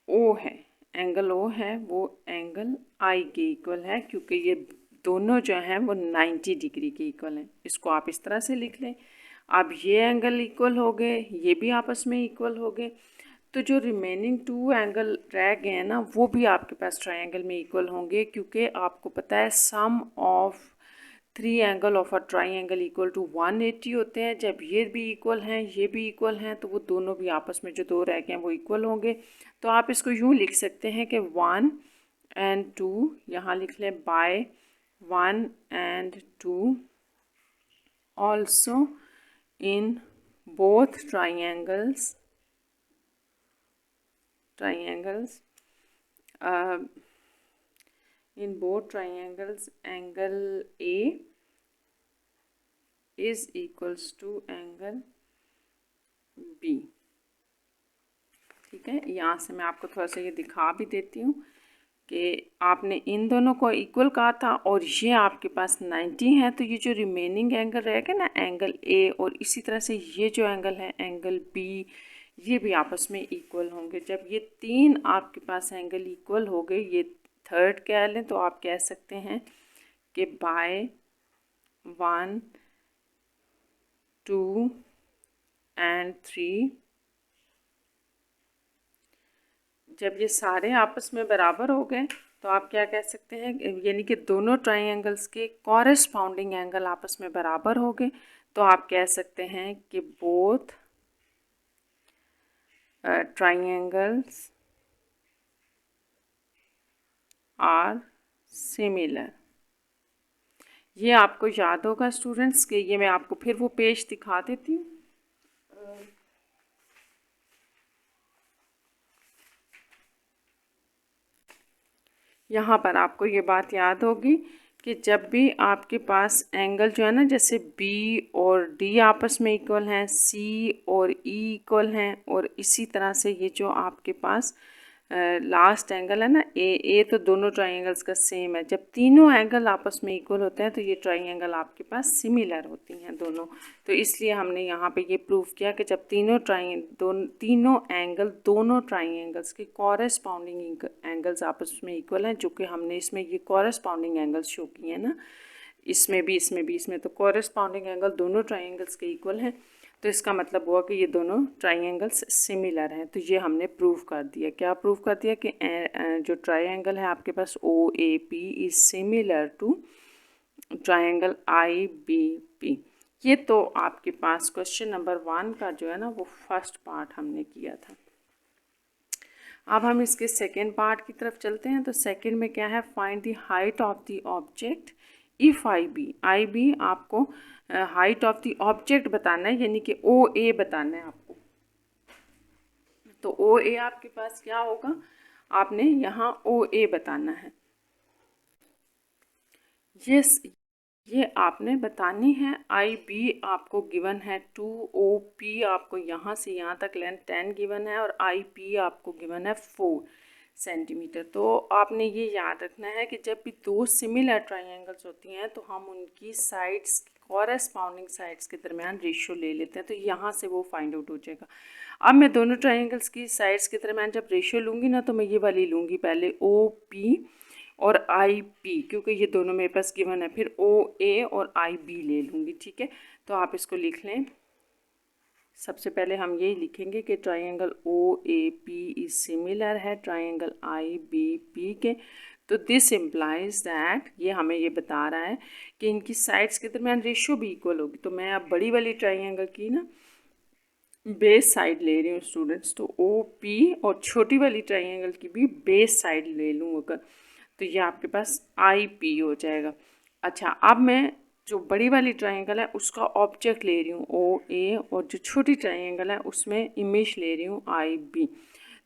ओ है, एंगल ओ है वो एंगल आई के इक्वल है, क्योंकि ये दोनों जो हैं वो 90 डिग्री के इक्वल हैं। इसको आप इस तरह से लिख लें। अब ये एंगल इक्वल हो गए, ये भी आपस में इक्वल हो गए, तो जो रिमेनिंग 2 एंगल रह गए हैं ना वो भी आपके पास ट्रायंगल में इक्वल होंगे, क्योंकि आपको पता है sum of 3 angle of a triangle equal to 180 होते हैं। जब ये भी इक्वल हैं, ये भी इक्वल हैं, तो वो दोनों भी आपस में जो 2 रह गए हैं वो इक्वल होंगे। तो आप इसको यूँ लिख सकते हैं कि 1 and 2, यहाँ लिख लें bye 1 and 2 also in both triangles angle A is equals to angle B। ठीक है, यहाँ से मैं आपको थोड़ा सा ये दिखा भी देती हूँ कि आपने इन दोनों को इक्वल कहा था और ये आपके पास 90 है, तो ये जो रिमेनिंग एंगल रहेगा ना एंगल ए, और इसी तरह से ये जो एंगल है एंगल बी, ये भी आपस में इक्वल होंगे। जब ये 3 आपके पास एंगल इक्वल हो गए, ये थर्ड कह लें, तो आप कह सकते हैं कि बाय 1, 2 and 3, जब ये सारे आपस में बराबर हो गए तो आप क्या कह सकते हैं, यानी कि दोनों ट्रायंगल्स के कॉरेस्पॉन्डिंग एंगल आपस में बराबर हो गए, तो आप कह सकते हैं कि बोथ ट्रायंगल्स आर सिमिलर। ये आपको याद होगा स्टूडेंट्स के, ये मैं आपको फिर वो पेज दिखा देती हूँ। यहाँ पर आपको ये बात याद होगी कि जब भी आपके पास एंगल जो है ना, जैसे बी और डी आपस में इक्वल हैं, सी और ई इक्वल हैं, और इसी तरह से ये जो आपके पास लास्ट एंगल है ना ए तो दोनों ट्रायंगल्स का सेम है। जब तीनों एंगल आपस में इक्वल होते हैं तो ये ट्रायंगल आपके पास सिमिलर होती हैं दोनों। तो इसलिए हमने यहाँ पे ये प्रूव किया कि जब तीनों एंगल दोनों ट्रायंगल्स के कॉरेस्पॉन्डिंग एंगल्स आपस में इक्वल हैं, जो कि हमने इसमें ये कॉरेस्पॉन्डिंग एंगल्स शो किए हैं ना, इसमें तो कॉरेस्पॉन्डिंग एंगल दोनों ट्रायंगल्स के इक्वल हैं। तो इसका मतलब हुआ कि ये दोनों ट्राइंगल्स सिमिलर हैं। तो ये हमने प्रूव कर दिया। क्या प्रूव कर दिया कि जो ट्राइंगल है आपके पास OAP is similar to triangle IBP। ये तो आपके पास क्वेश्चन नंबर 1 का जो है ना वो फर्स्ट पार्ट हमने किया था। अब हम इसके सेकेंड पार्ट की तरफ चलते हैं। तो सेकेंड में क्या है, find the height of the object if IB आपको हाइट ऑफ द ऑब्जेक्ट बताना है, यानी कि OA बताना है आपको। तो OA आपके पास क्या होगा, आपने यहाँ OA बताना है। ये आपने बतानी है। IB आपको गिवन है 2, OP आपको यहाँ से यहाँ तक लेंथ 10 गिवन है और IP आपको गिवन है 4 सेंटीमीटर। तो आपने ये याद रखना है कि जब भी दो सिमिलर ट्राइंगल्स होती हैं तो हम उनकी साइड्स, कॉरेस्पॉन्डिंग साइड्स के दरमियान रेशियो ले लेते हैं। तो यहाँ से वो फाइंड आउट हो जाएगा। अब मैं दोनों ट्राइंगल्स की साइड्स के दरमियान जब रेशियो लूँगी ना, तो मैं ये वाली लूँगी पहले OP और IP, क्योंकि ये दोनों मेरे पास गिवन है। फिर OA और IB ले लूँगी, ठीक है। तो आप इसको लिख लें। सबसे पहले हम यही लिखेंगे कि ट्राइंगल OAP इज सिमिलर है ट्राइंगल IBP के। तो दिस इम्प्लाइज दैट, ये हमें ये बता रहा है कि इनकी साइड्स के दरमियान रेशियो भी इक्वल होगी। तो मैं अब बड़ी वाली ट्राइंगल की ना बेस साइड ले रही हूँ स्टूडेंट्स। तो OP और छोटी वाली ट्राइंगल की भी बेस साइड ले लूँ अगर, तो ये आपके पास IP हो जाएगा। अच्छा, अब मैं जो बड़ी वाली ट्राइंगल है उसका ऑब्जेक्ट ले रही हूँ OA, और जो छोटी ट्राइंगल है उसमें इमेज ले रही हूँ IB।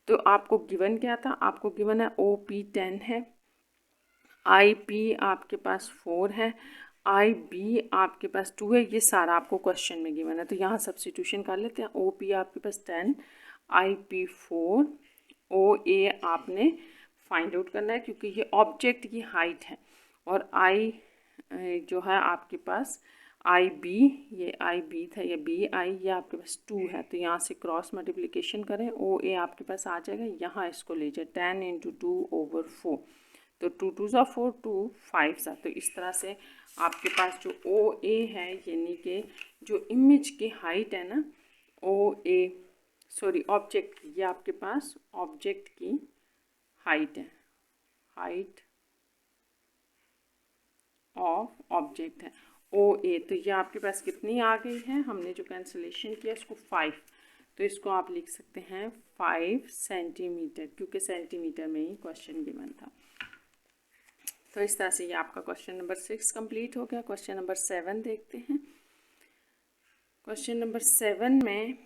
तो आपको गिवन क्या था, आपको गिवन है OP 10 है, IP आपके पास 4 है, IB आपके पास 2 है। ये सारा आपको क्वेश्चन में गिवन है। तो यहाँ सब्स्टिट्यूशन कर लेते हैं। OP आपके पास 10, IP 4, OA आपने फाइंड आउट करना है क्योंकि ये ऑब्जेक्ट की हाइट है। और I जो है आपके पास IB, ये IB था, ये BI, ये आपके पास 2 है। तो यहाँ से क्रॉस मल्टीप्लिकेशन करें, OA आपके पास आ जाएगा। यहाँ इसको ले जाए 10 × 2/4। तो 2 2 ज़ा 4, 2 5 ज़ा। तो इस तरह से आपके पास जो OA है, यानी कि जो इमेज की हाइट है ना OA, सॉरी ऑब्जेक्ट की, ये आपके पास ऑब्जेक्ट की हाइट है, हाइट ऑफ ऑब्जेक्ट है OA। तो ये आपके पास कितनी आ गई है, हमने जो कैंसिलेशन किया इसको 5। तो इसको आप लिख सकते हैं 5 सेंटीमीटर, क्योंकि सेंटीमीटर में ही क्वेश्चन गिवन था। तो इस तरह से ये आपका क्वेश्चन नंबर 6 कंप्लीट हो गया। क्वेश्चन नंबर 7 देखते हैं। क्वेश्चन नंबर 7 में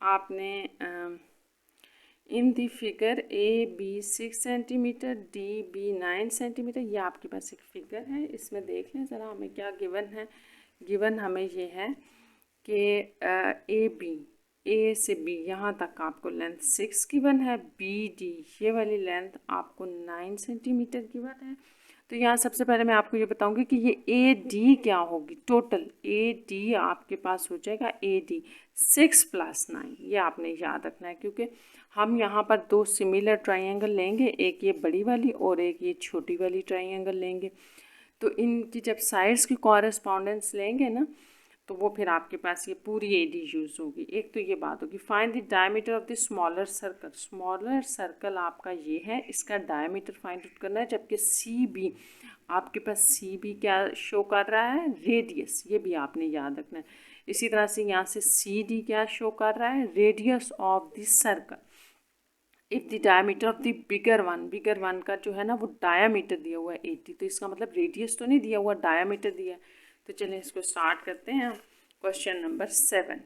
आपने in the figure AB 6 centimetre, DB 9 centimetre, ये आपके पास एक फिगर है। इसमें देख लें ज़रा हमें क्या गिवन है। गिवन हमें ये है कि AB, A से B यहाँ तक आपको लेंथ 6 गिवन है, BD ये वाली लेंथ आपको 9 सेंटीमीटर गिवन है। तो यहाँ सबसे पहले मैं आपको ये बताऊंगी कि ये AD क्या होगी। टोटल AD आपके पास हो जाएगा AD 6 + 9। ये आपने याद रखना है, क्योंकि हम यहाँ पर दो सिमिलर ट्राइंगल लेंगे, एक ये बड़ी वाली और एक ये छोटी वाली ट्राइंगल लेंगे। तो इनकी जब साइड्स की कॉरेस्पॉन्डेंस लेंगे ना, तो वो फिर आपके पास ये पूरी AD यूज़ होगी। एक तो ये बात होगी। Find the diameter of the smaller circle. Smaller circle आपका ये है, इसका डायमीटर फाइंड आउट करना है। जबकि CB आपके पास CB क्या शो कर रहा है, रेडियस, ये भी आपने याद रखना है। इसी तरह से यहाँ से CD क्या शो कर रहा है, radius of the circle. If the diameter of the bigger one का जो है ना वो डायमीटर दिया हुआ है 80, तो इसका मतलब रेडियस तो नहीं दिया हुआ, डायमीटर दिया है। तो चलिए इसको स्टार्ट करते हैं। Question number 7।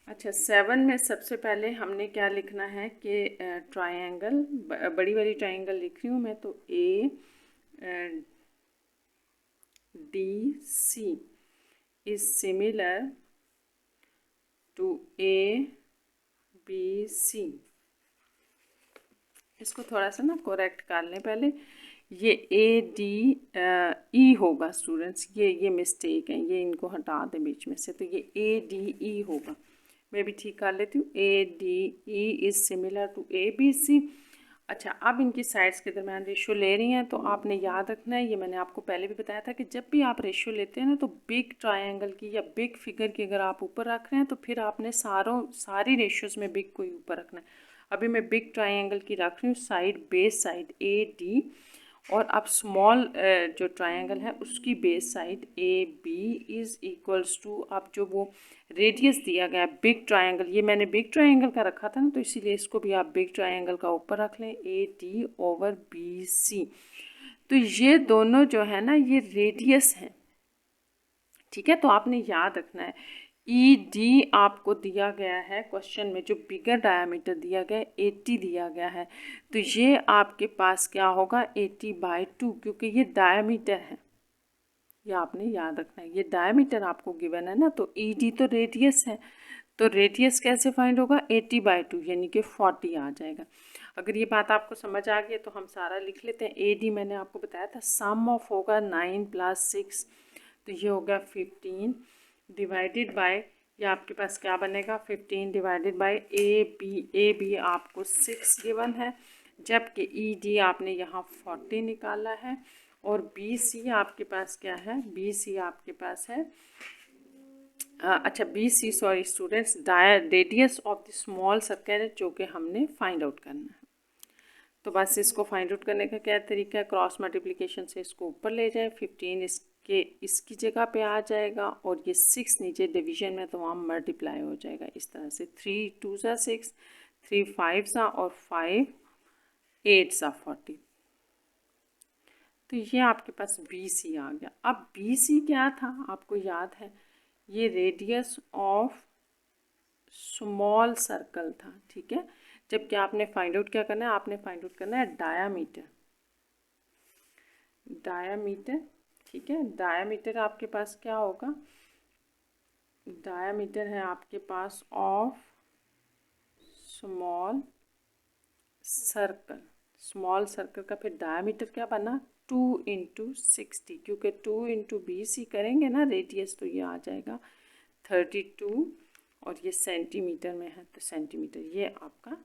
अच्छा, 7 में सबसे पहले हमने क्या लिखना है कि ट्रायंगल, बड़ी वाली ट्रायंगल लिख रही हूँ मैं, तो ADC is similar to ABC। इसको थोड़ा सा ना करेक्ट कर लें पहले। ये ADE होगा स्टूडेंट्स, ये मिस्टेक है, ये इनको हटा दें बीच में से। तो ये ADE होगा। मैं भी ठीक कर लेती हूँ। ADE is similar to ABC। अच्छा, अब इनकी साइड्स के दरम्यान रेशियो ले रही हैं तो आपने याद रखना है, ये मैंने आपको पहले भी बताया था कि जब भी आप रेशियो लेते हैं ना तो बिग ट्रायंगल की या बिग फिगर की अगर आप ऊपर रख रहे हैं तो फिर आपने सारी रेशियोज़ में बिग को ही ऊपर रखना है। अभी मैं बिग ट्रायंगल की रख रही हूँ side, base side A D, और अब स्मॉल जो ट्रायंगल है उसकी base side A B is equals to, अब जो वो रेडियस दिया गया है बिग ट्रायंगल, ये मैंने बिग ट्रायंगल का रखा था ना तो इसीलिए इसको भी आप बिग ट्रायंगल का ऊपर रख लें, A D over B C. तो ये दोनों जो है ना ये रेडियस हैं, ठीक है। तो आपने याद रखना है ई डी आपको दिया गया है क्वेश्चन में, जो बिगर डायामीटर दिया गया है 80 दिया गया है, तो ये आपके पास क्या होगा 80/2, क्योंकि ये डायामीटर है, ये आपने याद रखना है। ये डायमीटर आपको गिवन है ना, तो ई डी तो रेडियस है, तो रेडियस कैसे फाइंड होगा 80/2 यानी कि 40 आ जाएगा। अगर ये बात आपको समझ आ गई तो हम सारा लिख लेते हैं। ए डी मैंने आपको बताया था सम ऑफ होगा 9 + 6, तो ये होगा 15 डिवाइडेड बाय, ये आपके पास क्या बनेगा 15 डिवाइडेड बाय ए बी आपको 6 गिवन है, जबकि ई डी आपने यहाँ 40 निकाला है, और बी सी आपके पास क्या है, बी सी आपके पास है अच्छा B C sorry students, radius of the small circle जो कि हमने फाइंड आउट करना है। तो बस इसको फाइंड आउट करने का क्या तरीका है, क्रॉस मल्टीप्लिकेशन से इसको ऊपर ले जाए, 15 इसकी जगह पे आ जाएगा, और ये 6 नीचे डिवीजन में तो वहाँ मल्टीप्लाई हो जाएगा इस तरह से, 3 2 सा 6, 3 5 सा, और 5 8 सा 40। तो ये आपके पास बी सी आ गया। अब बी सी क्या था आपको याद है, ये रेडियस ऑफ स्मॉल सर्कल था, ठीक है। जबकि आपने फाइंड आउट क्या करना है, आपने फाइंड आउट करना है डायामीटर, ठीक है। डायामीटर आपके पास क्या होगा, डायामीटर है आपके पास of small circle, small circle का फिर डायामीटर क्या बना 2 × 60, क्योंकि 2 × BC करेंगे ना रेडियस तो ये आ जाएगा 32, और ये सेंटीमीटर में है तो सेंटीमीटर, ये आपका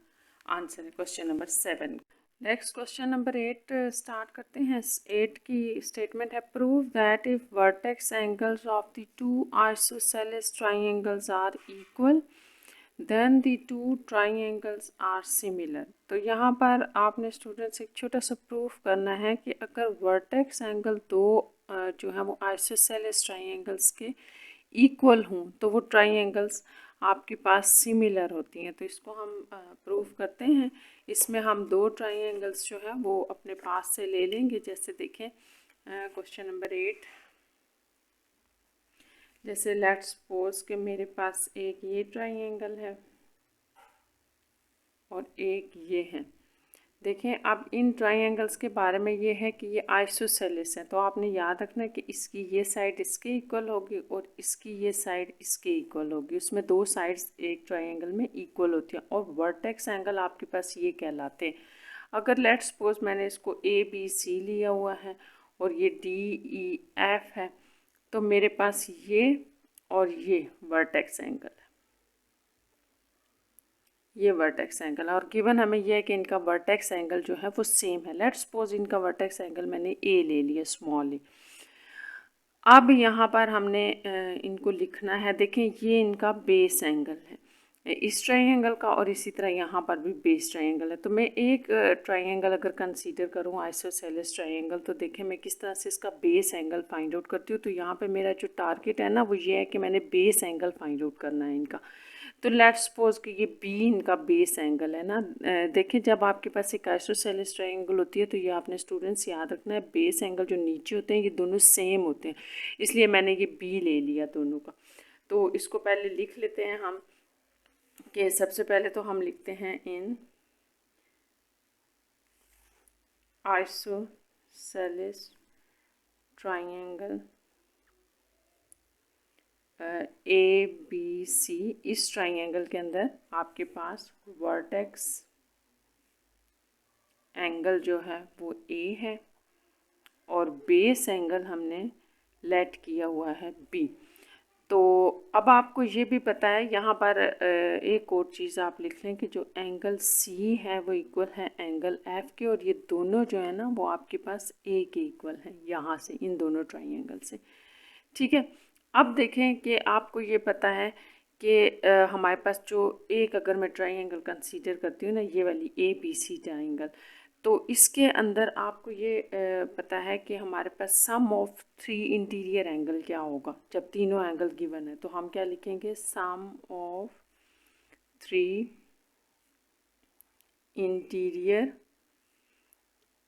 आंसर है question number 7। Next question number 8 start करते हैं। 8 की स्टेटमेंट है, prove that if vertex angles of the 2 isosceles triangles are equal then the 2 triangles are similar. तो यहाँ पर आपने स्टूडेंट्स एक छोटा सा प्रूफ करना है कि अगर वर्टेक्स एंगल दो जो है वो आइसोसेलेस ट्राइंगल्स के इक्वल हों तो वो ट्राइंगल्स आपके पास सिमिलर होती हैं। तो इसको हम प्रूफ करते हैं। इसमें हम 2 ट्राइंगल्स जो है वो अपने पास से ले लेंगे। जैसे देखें क्वेश्चन नंबर 8, जैसे लेट्स सपोज कि मेरे पास एक ये ट्राइंगल है और एक ये है। देखें अब इन ट्राइंगल्स के बारे में ये है कि ये आइसोसेलेस है, तो आपने याद रखना है कि इसकी ये साइड इसके इक्वल होगी और इसकी ये साइड इसके इक्वल होगी। उसमें 2 साइड्स एक ट्राइंगल में इक्वल होती हैं और वर्टेक्स एंगल आपके पास ये कहलाते हैं। अगर लेट्स सपोज मैंने इसको ए बी सी लिया हुआ है और ये डी ई एफ है, तो मेरे पास ये और ये वर्टेक्स एंगल है, ये वर्टेक्स एंगल है, और गिवन हमें यह है कि इनका वर्टेक्स एंगल जो है वो सेम है। लेट्स सपोज इनका वर्टेक्स एंगल मैंने ए ले लिया, स्मॉल ए। अब यहाँ पर हमने इनको लिखना है। देखें ये इनका बेस एंगल है इस ट्राइंगल का, और इसी तरह यहाँ पर भी बेस ट्राइंगल है। तो मैं एक ट्राइंगल अगर कंसीडर करूँ आइसोसेलेस ट्राइंगल, तो देखें मैं किस तरह से इसका बेस एंगल फाइंड आउट करती हूँ। तो यहाँ पे मेरा जो टारगेट है ना वो ये है कि मैंने बेस एंगल फाइंड आउट करना है इनका। तो लेट्स सपोज कि ये बी इनका बेस एंगल है ना। देखें जब आपके पास एक आइसोसेलेस ट्राइंगल होती है तो ये आपने स्टूडेंट्स याद रखना है, बेस एंगल जो नीचे होते हैं ये दोनों सेम होते हैं, इसलिए मैंने ये बी ले लिया दोनों का। तो इसको पहले लिख लेते हैं हम कि सबसे पहले तो हम लिखते हैं in isosceles triangle A B C, इस ट्राइंगल के अंदर आपके पास वर्टेक्स एंगल जो है वो ए है और बेस एंगल हमने लेट किया हुआ है बी। तो अब आपको ये भी पता है यहाँ पर एक और चीज़ आप लिख लें कि जो एंगल सी है वो इक्वल है एंगल एफ के, और ये दोनों जो है ना वो आपके पास ए के इक्वल है यहाँ से, इन दोनों ट्राइंगल से। ठीक है, अब देखें कि आपको ये पता है कि हमारे पास जो एक, अगर मैं ट्राइंगल कंसीडर करती हूँ ना, ये वाली ए बी सी ट्राइंगल, तो इसके अंदर आपको ये पता है कि हमारे पास सम ऑफ थ्री इंटीरियर एंगल क्या होगा जब तीनों एंगल गिवन है। तो हम क्या लिखेंगे, सम ऑफ थ्री इंटीरियर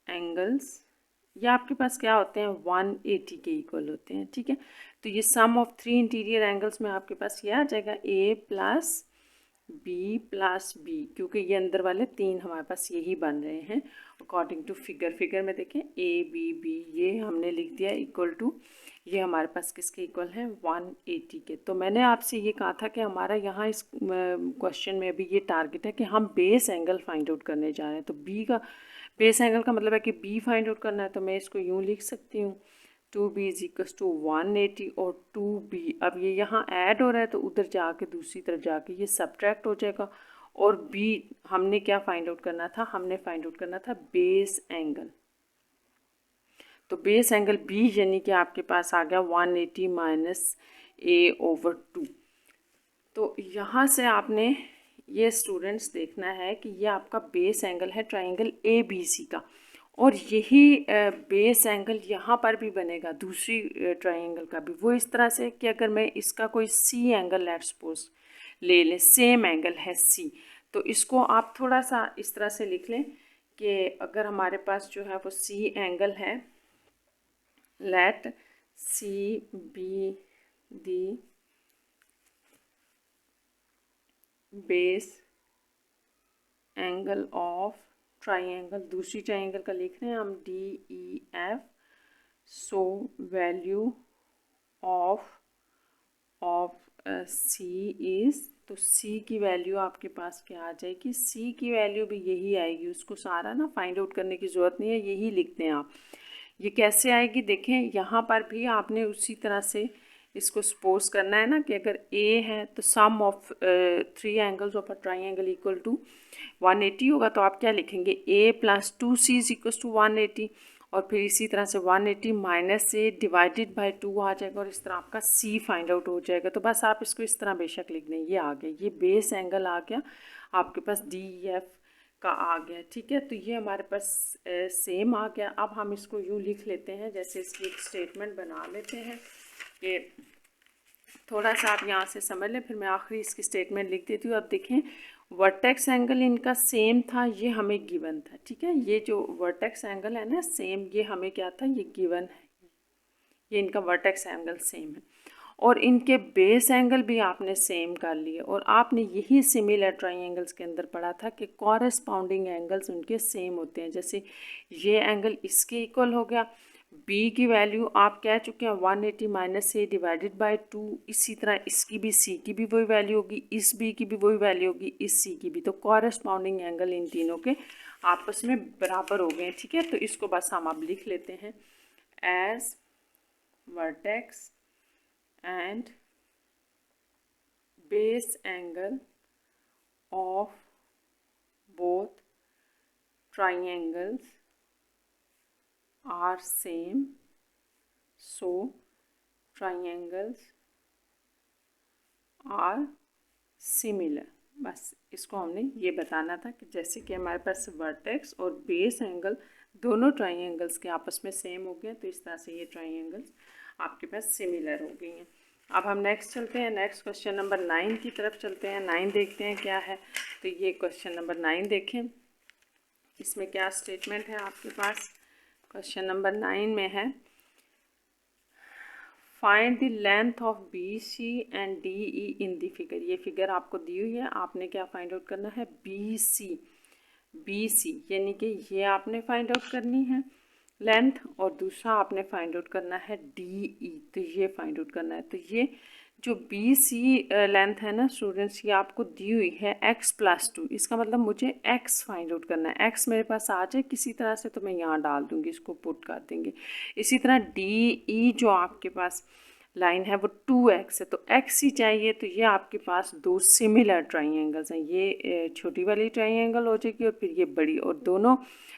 एंगल्स, ये आपके पास क्या होते हैं, 180 के इक्वल होते हैं। ठीक है, तो ये सम ऑफ थ्री इंटीरियर एंगल्स में आपके पास ये आ जाएगा ए प्लस बी, क्योंकि ये अंदर वाले तीन हमारे पास यही बन रहे हैं अकॉर्डिंग टू फिगर में देखें ए बी ये हमने लिख दिया इक्वल टू, ये हमारे पास किसके इक्वल है, 180 के। तो मैंने आपसे ये कहा था कि हमारा यहाँ इस क्वेश्चन में अभी ये टारगेट है कि हम बेस एंगल फाइंड आउट करने जा रहे हैं। तो बी का बेस एंगल का मतलब है कि बी फाइंड आउट करना है, तो मैं इसको यूँ लिख सकती हूँ 2b इज इक्वस टू 180 और 2b, अब ये यहाँ ऐड हो रहा है तो उधर जाके दूसरी तरफ जाके ये सब्ट्रैक्ट हो जाएगा। और b हमने क्या फाइंड आउट करना था, हमने फाइंड आउट करना था बेस एंगल। तो बेस एंगल b यानी कि आपके पास आ गया 180 माइनस a/2। तो यहाँ से आपने ये स्टूडेंट्स देखना है कि ये आपका बेस एंगल है ट्राइंगल ए बी सी का, और यही बेस एंगल यहाँ पर भी बनेगा दूसरी ट्राइंगल का भी। वो इस तरह से कि अगर मैं इसका कोई सी एंगल लेट सपोज ले लें, सेम एंगल है सी, तो इसको आप थोड़ा सा इस तरह से लिख लें कि अगर हमारे पास जो है वो सी एंगल है, let C be the base angle of triangle, दूसरी ट्राइंगल का लिख रहे हैं हम DEF, so value of C is, तो सी की वैल्यू आपके पास क्या आ जाएगी, सी की वैल्यू भी यही आएगी। उसको सारा ना फाइंड आउट करने की ज़रूरत नहीं है, यही लिखते हैं आप। ये कैसे आएगी देखें, यहाँ पर भी आपने उसी तरह से इसको सपोज करना है ना कि अगर ए है तो sum of three angles of a triangle equal to 180 होगा, तो आप क्या लिखेंगे, A plus 2c is equal to 180, और फिर इसी तरह से 180 माइनस से डिवाइडेड बाय 2 आ जाएगा, और इस तरह आपका सी फाइंड आउट हो जाएगा। तो बस आप इसको इस तरह बेशक लिख दें, ये आ गया, ये बेस एंगल आ गया आपके पास DEF का आ गया। ठीक है, तो ये हमारे पास सेम आ गया। अब हम इसको यूँ लिख लेते हैं, जैसे इसकी एक स्टेटमेंट बना लेते हैं कि थोड़ा सा आप यहाँ से समझ लें, फिर मैं आखिरी इसकी स्टेटमेंट लिख देती हूँ। अब देखें, वर्टेक्स एंगल इनका सेम था, ये हमें गिवन था। ठीक है, ये जो वर्टेक्स एंगल है ना सेम, ये हमें क्या था, ये गिवन है, ये इनका वर्टेक्स एंगल सेम है, और इनके बेस एंगल भी आपने सेम कर लिए। और आपने यही सिमिलर ट्राइंगल्स के अंदर पढ़ा था कि कॉरेस्पॉन्डिंग एंगल्स उनके सेम होते हैं। जैसे ये एंगल इसके इक्वल हो गया, बी की वैल्यू आप कह चुके हैं 180 माइनस से डिवाइडेड बाय 2, इसी तरह इसकी भी, सी की भी वही वैल्यू होगी, इस बी की भी वही वैल्यू होगी, इस सी की भी। तो कॉरेस्पॉन्डिंग एंगल इन तीनों के आपस में बराबर हो गए। ठीक है, तो इसको बस हम अब लिख लेते हैं as vertex and base angle of both triangles are same, so triangles are similar। बस इसको हमने ये बताना था कि जैसे कि हमारे पास वर्टेक्स और बेस एंगल दोनों ट्राइंगल्स के आपस में सेम हो गए, तो इस तरह से ये ट्राइंगल्स आपके पास सिमिलर हो गई हैं। अब हम नेक्स्ट चलते हैं, नेक्स्ट क्वेश्चन नंबर 9 की तरफ चलते हैं। 9 देखते हैं क्या है। तो ये क्वेश्चन नंबर 9 देखें, इसमें क्या स्टेटमेंट है आपके पास। क्वेश्चन नंबर 9 में है, find the length of BC and DE in the figure. ये फिगर आपको दी हुई है, आपने क्या फाइंड आउट करना है, BC यानी कि ये आपने फाइंड आउट करनी है लेंथ, और दूसरा आपने फाइंड आउट करना है DE, तो ये फाइंड आउट करना है। तो ये जो BC लेंथ है ना स्टूडेंट्स, ये आपको दी हुई है x+2, इसका मतलब मुझे x फाइंड आउट करना है। x मेरे पास आ जाए किसी तरह से तो मैं यहाँ डाल दूँगी, इसको पुट कर देंगे। इसी तरह DE जो आपके पास लाइन है वो 2x है, तो x ही चाहिए। तो ये आपके पास दो सिमिलर ट्राइंगल्स हैं, ये छोटी वाली ट्राइंगल हो जाएगी और फिर ये बड़ी, और दोनों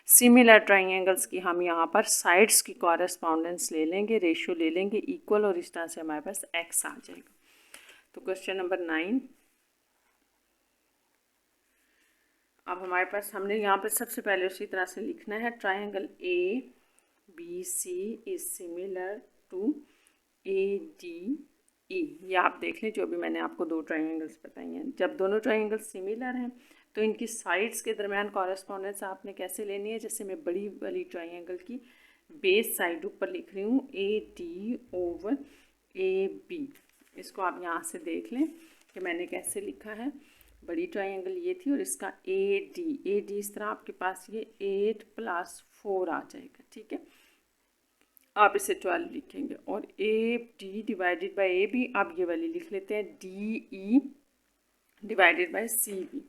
सिमिलर ट्राइंगल्स की हम यहाँ पर साइड्स की कॉरेस्पॉन्डेंस ले लेंगे, रेशियो ले लेंगे इक्वल, और इस तरह से हमारे पास x आ जाएगा। तो क्वेश्चन नंबर 9, अब हमारे पास हमने यहाँ पर सबसे पहले उसी तरह से लिखना है, triangle ABC is similar to ADE। ये आप देख लें, जो भी मैंने आपको दो ट्राइंगल्स बताई हैं, जब दोनों ट्राइंगल्स सिमिलर हैं तो इनकी साइड्स के दरमियान कॉरेस्पॉन्डेंस आपने कैसे लेनी है। जैसे मैं बड़ी वाली ट्राइंगल की बेस साइड ऊपर लिख रही हूँ AD ओवर AB, इसको आप यहाँ से देख लें कि मैंने कैसे लिखा है। बड़ी ट्राइंगल ये थी और इसका AD इस तरह आपके पास ये 8 + 4 आ जाएगा, ठीक है। आप इसे 12 लिखेंगे, और AD डिवाइडेड बाय AB आप ये वाली लिख लेते हैं DE डिवाइडेड बाय CB।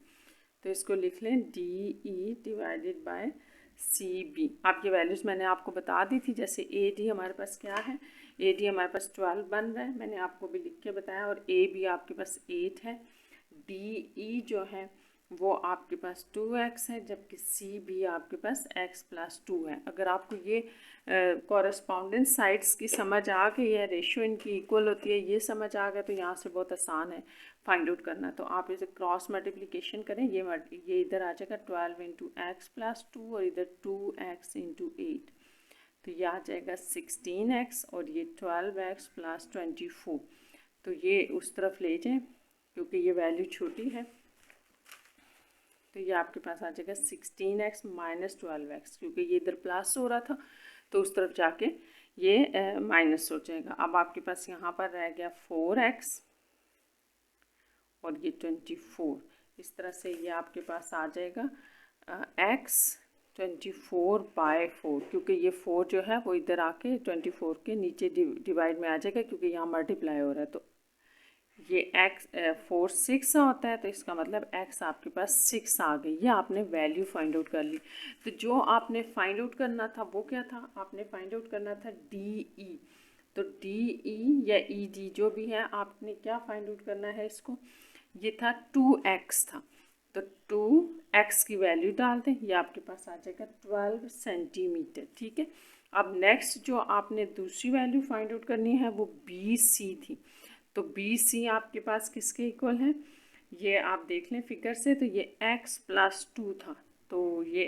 तो इसको लिख लें DE डिवाइडेड बाय CB। आप ये वैल्यूज़ मैंने आपको बता दी थी। जैसे AD हमारे पास क्या है, AD हमारे पास 12 बन रहा है, मैंने आपको भी लिख के बताया, और AB आपके पास 8 है। DE जो है वो आपके पास 2x है, जबकि CB आपके पास x + 2 है। अगर आपको ये कॉरेस्पॉन्डेंस साइड्स की समझ आ गई है, रेशियो इनकी इक्वल होती है, ये समझ आ गया, तो यहाँ से बहुत आसान है फाइंड आउट करना। तो आप इसे क्रॉस मल्टीप्लिकेशन करें, ये इधर आ जाएगा 12 × x + 2 और इधर 2x × 8, तो ये आ जाएगा 16x, और ये 12x + 24। तो ये उस तरफ ले जाएं क्योंकि ये वैल्यू छोटी है, तो ये आपके पास आ जाएगा 16x - 12x, क्योंकि ये इधर प्लस हो रहा था तो उस तरफ जाके ये माइनस हो जाएगा। अब आपके पास यहाँ पर रह गया 4x और ये 24, इस तरह से ये आपके पास आ जाएगा x 24/4, क्योंकि ये 4 जो है वो इधर आके 24 के नीचे डिवाइड में आ जाएगा, क्योंकि यहाँ मल्टीप्लाई हो रहा है। तो ये x 4 6 होता है, तो इसका मतलब x आपके पास 6 आ गई। ये आपने वैल्यू फाइंड आउट कर ली। तो जो आपने फाइंड आउट करना था वो क्या था, आपने फाइंड आउट करना था DE। तो DE या ED जो भी है, आपने क्या फाइंड आउट करना है इसको, ये था 2x था, तो 2x की वैल्यू डाल दें, ये आपके पास आ जाएगा 12 सेंटीमीटर, ठीक है। अब नेक्स्ट जो आपने दूसरी वैल्यू फाइंड आउट करनी है वो BC थी। तो BC आपके पास किसके इक्वल है, ये आप देख लें फिगर से, तो ये x + 2 था, तो ये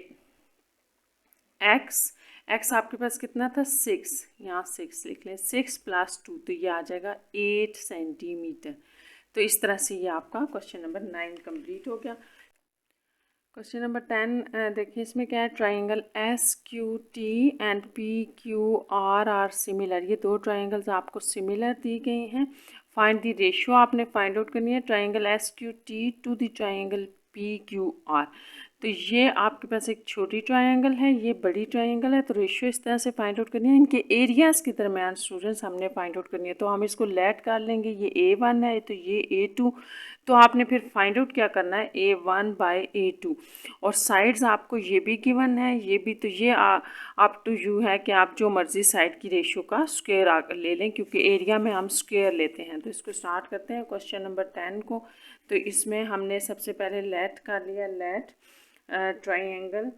x आपके पास कितना था 6, यहाँ 6 लिख लें, 6 + 2, तो ये आ जाएगा 8 सेंटीमीटर। तो इस तरह से ये आपका क्वेश्चन नंबर 9 कंप्लीट हो गया। क्वेश्चन नंबर 10 देखिए, इसमें क्या है, triangle SQT and PQR are similar. ये दो ट्राइंगल्स आपको सिमिलर दी गई हैं। फाइंड द रेशियो आपने फाइंड आउट करनी है triangle SQT to the triangle PQR। तो ये आपके पास एक छोटी ट्राइंगल है, ये बड़ी ट्राइंगल है, तो रेशियो इस तरह से फाइंड आउट करनी है। इनके एरियाज़ के दरमियान स्टूडेंट्स हमने फाइंड आउट करनी है, तो हम इसको लेट कर लेंगे, ये A1 है तो ये A2, तो आपने फिर फाइंड आउट क्या करना है A1/A2, और साइड्स आपको ये भी गिवन है, ये भी, तो ये अप टू यू है कि आप जो मर्ज़ी साइड की रेशियो का स्क्वायर ले लें, क्योंकि एरिया में हम स्क्वायर लेते हैं। तो इसको स्टार्ट करते हैं क्वेश्चन नंबर 10 को। तो इसमें हमने सबसे पहले लेट कर लिया, let triangle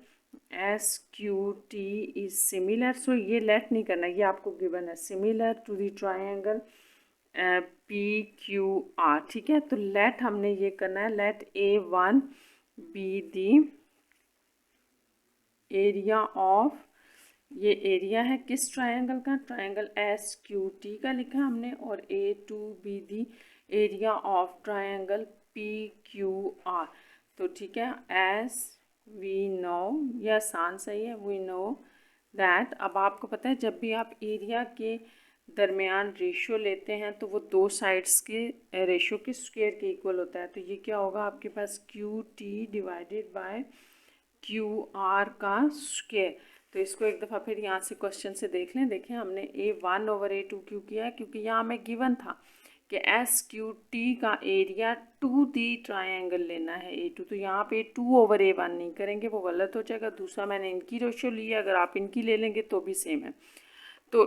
SQT is similar. So ये लेट नहीं करना, ये आपको गिवन है, similar to the triangle PQR, ठीक है। तो लेट हमने ये करना है, let A1 be the area of, ये एरिया है किस ट्राइंगल का, ट्राइंगल SQT का लिखा हमने, और A2 B the area of triangle PQR। तो ठीक है, एज वी नो, ये आसान सही है, वी नो दैट। अब आपको पता है जब भी आप एरिया के दरमियान रेशियो लेते हैं तो वो दो साइड्स के रेशियो के स्क्वायर के इक्वल होता है। तो ये क्या होगा आपके पास QT डिवाइडेड बाय QR का स्क्वायर। तो इसको एक दफ़ा फिर यहाँ से क्वेश्चन से देख लें। देखें हमने A1/A2 क्यों किया है, क्योंकि यहाँ हमें गिवन था कि SQT का एरिया टू दी ट्राइंगल लेना है A2, तो यहाँ पे 2/A1 नहीं करेंगे, वो गलत हो जाएगा। दूसरा मैंने इनकी रेशियो ली है, अगर आप इनकी ले लेंगे तो भी सेम है। तो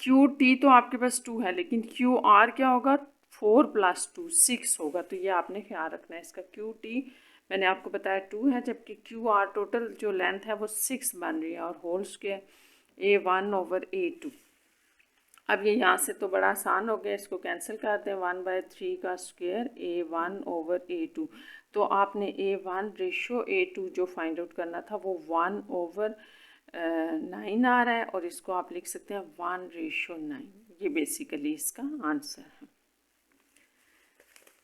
क्यू टी तो आपके पास 2 है, लेकिन क्यू आर क्या होगा, 4 + 2 6 होगा। तो ये आपने ख्याल रखना है। इसका क्यू टी मैंने आपको बताया 2 है, जबकि क्यू आर टोटल जो लेंथ है वो 6 बन रही है, और होल स्क्वायर A1/A2। अब ये यहाँ से तो बड़ा आसान हो गया, इसको कैंसिल करते हैं। 1/3 का स्क्वायर A1/A2। तो आपने A1/A2 जो फाइंड आउट करना था वो 1/9 आ रहा है, और इसको आप लिख सकते हैं 1/9। ये बेसिकली इसका आंसर है।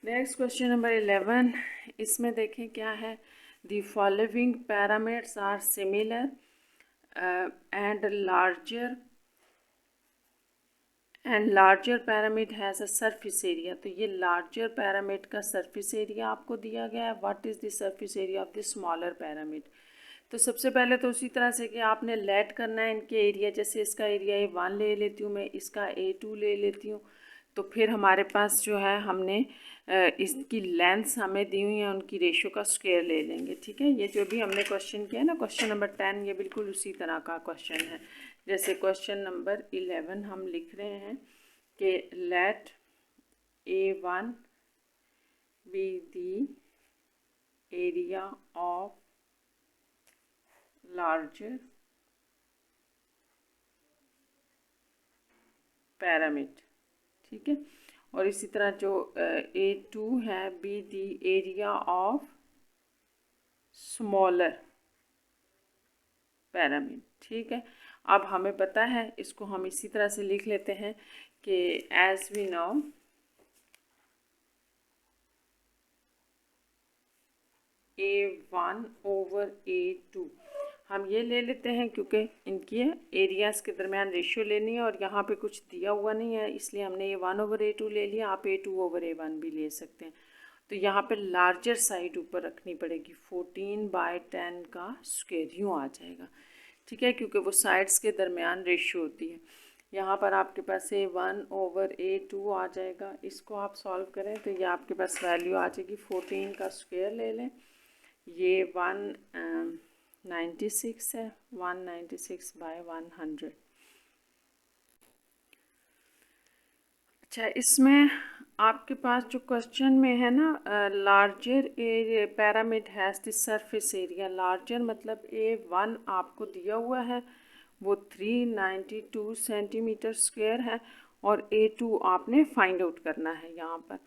Next question number 11। इसमें देखें क्या है। The following parameters are similar and larger pyramid has a surface area. तो ये लार्जर पैरामिड का सरफेस एरिया आपको दिया गया है। What is the surface area of the smaller pyramid. तो सबसे पहले तो उसी तरह से कि आपने लेट करना है इनके एरिया। जैसे इसका एरिया A1 ले लेती हूँ मैं, इसका A2 ले लेती हूँ। तो फिर हमारे पास जो है हमने इसकी लेंथ्स हमें दी हुई है, उनकी रेशो का स्क्वायर ले लेंगे। ठीक है, ये जो भी हमने क्वेश्चन किया ना, क्वेश्चन नंबर 10, ये बिल्कुल उसी तरह का क्वेश्चन है। जैसे क्वेश्चन नंबर 11 हम लिख रहे हैं कि let A1 be the area of larger pyramid. ठीक है, और इसी तरह जो A2 है, be the area of smaller pyramid. ठीक है, अब हमें पता है, इसको हम इसी तरह से लिख लेते हैं कि एज वी नो A1/A2 हम ये ले लेते हैं, क्योंकि इनकी एरियाज़ के दरमियान रेशियो लेनी है, और यहाँ पे कुछ दिया हुआ नहीं है, इसलिए हमने A1/A2 ले लिया। आप A2/A1 भी ले सकते हैं। तो यहाँ पे लार्जर साइड ऊपर रखनी पड़ेगी। 14/10 का स्क्वायर यूँ आ जाएगा। ठीक है, क्योंकि वो साइड्स के दरमियान रेशियो होती है। यहाँ पर आपके पास A1/A2 आ जाएगा। इसको आप सॉल्व करें तो ये आपके पास वैल्यू आ जाएगी। 14 का स्क्वायर ले लें, ये 196 है। 196/100। अच्छा, इसमें आपके पास जो क्वेश्चन में है ना, larger pyramid has the surface area. Larger मतलब A1 आपको दिया हुआ है, वो 392 सेंटीमीटर स्क्वायर है, और A2 आपने फाइंड आउट करना है यहाँ पर।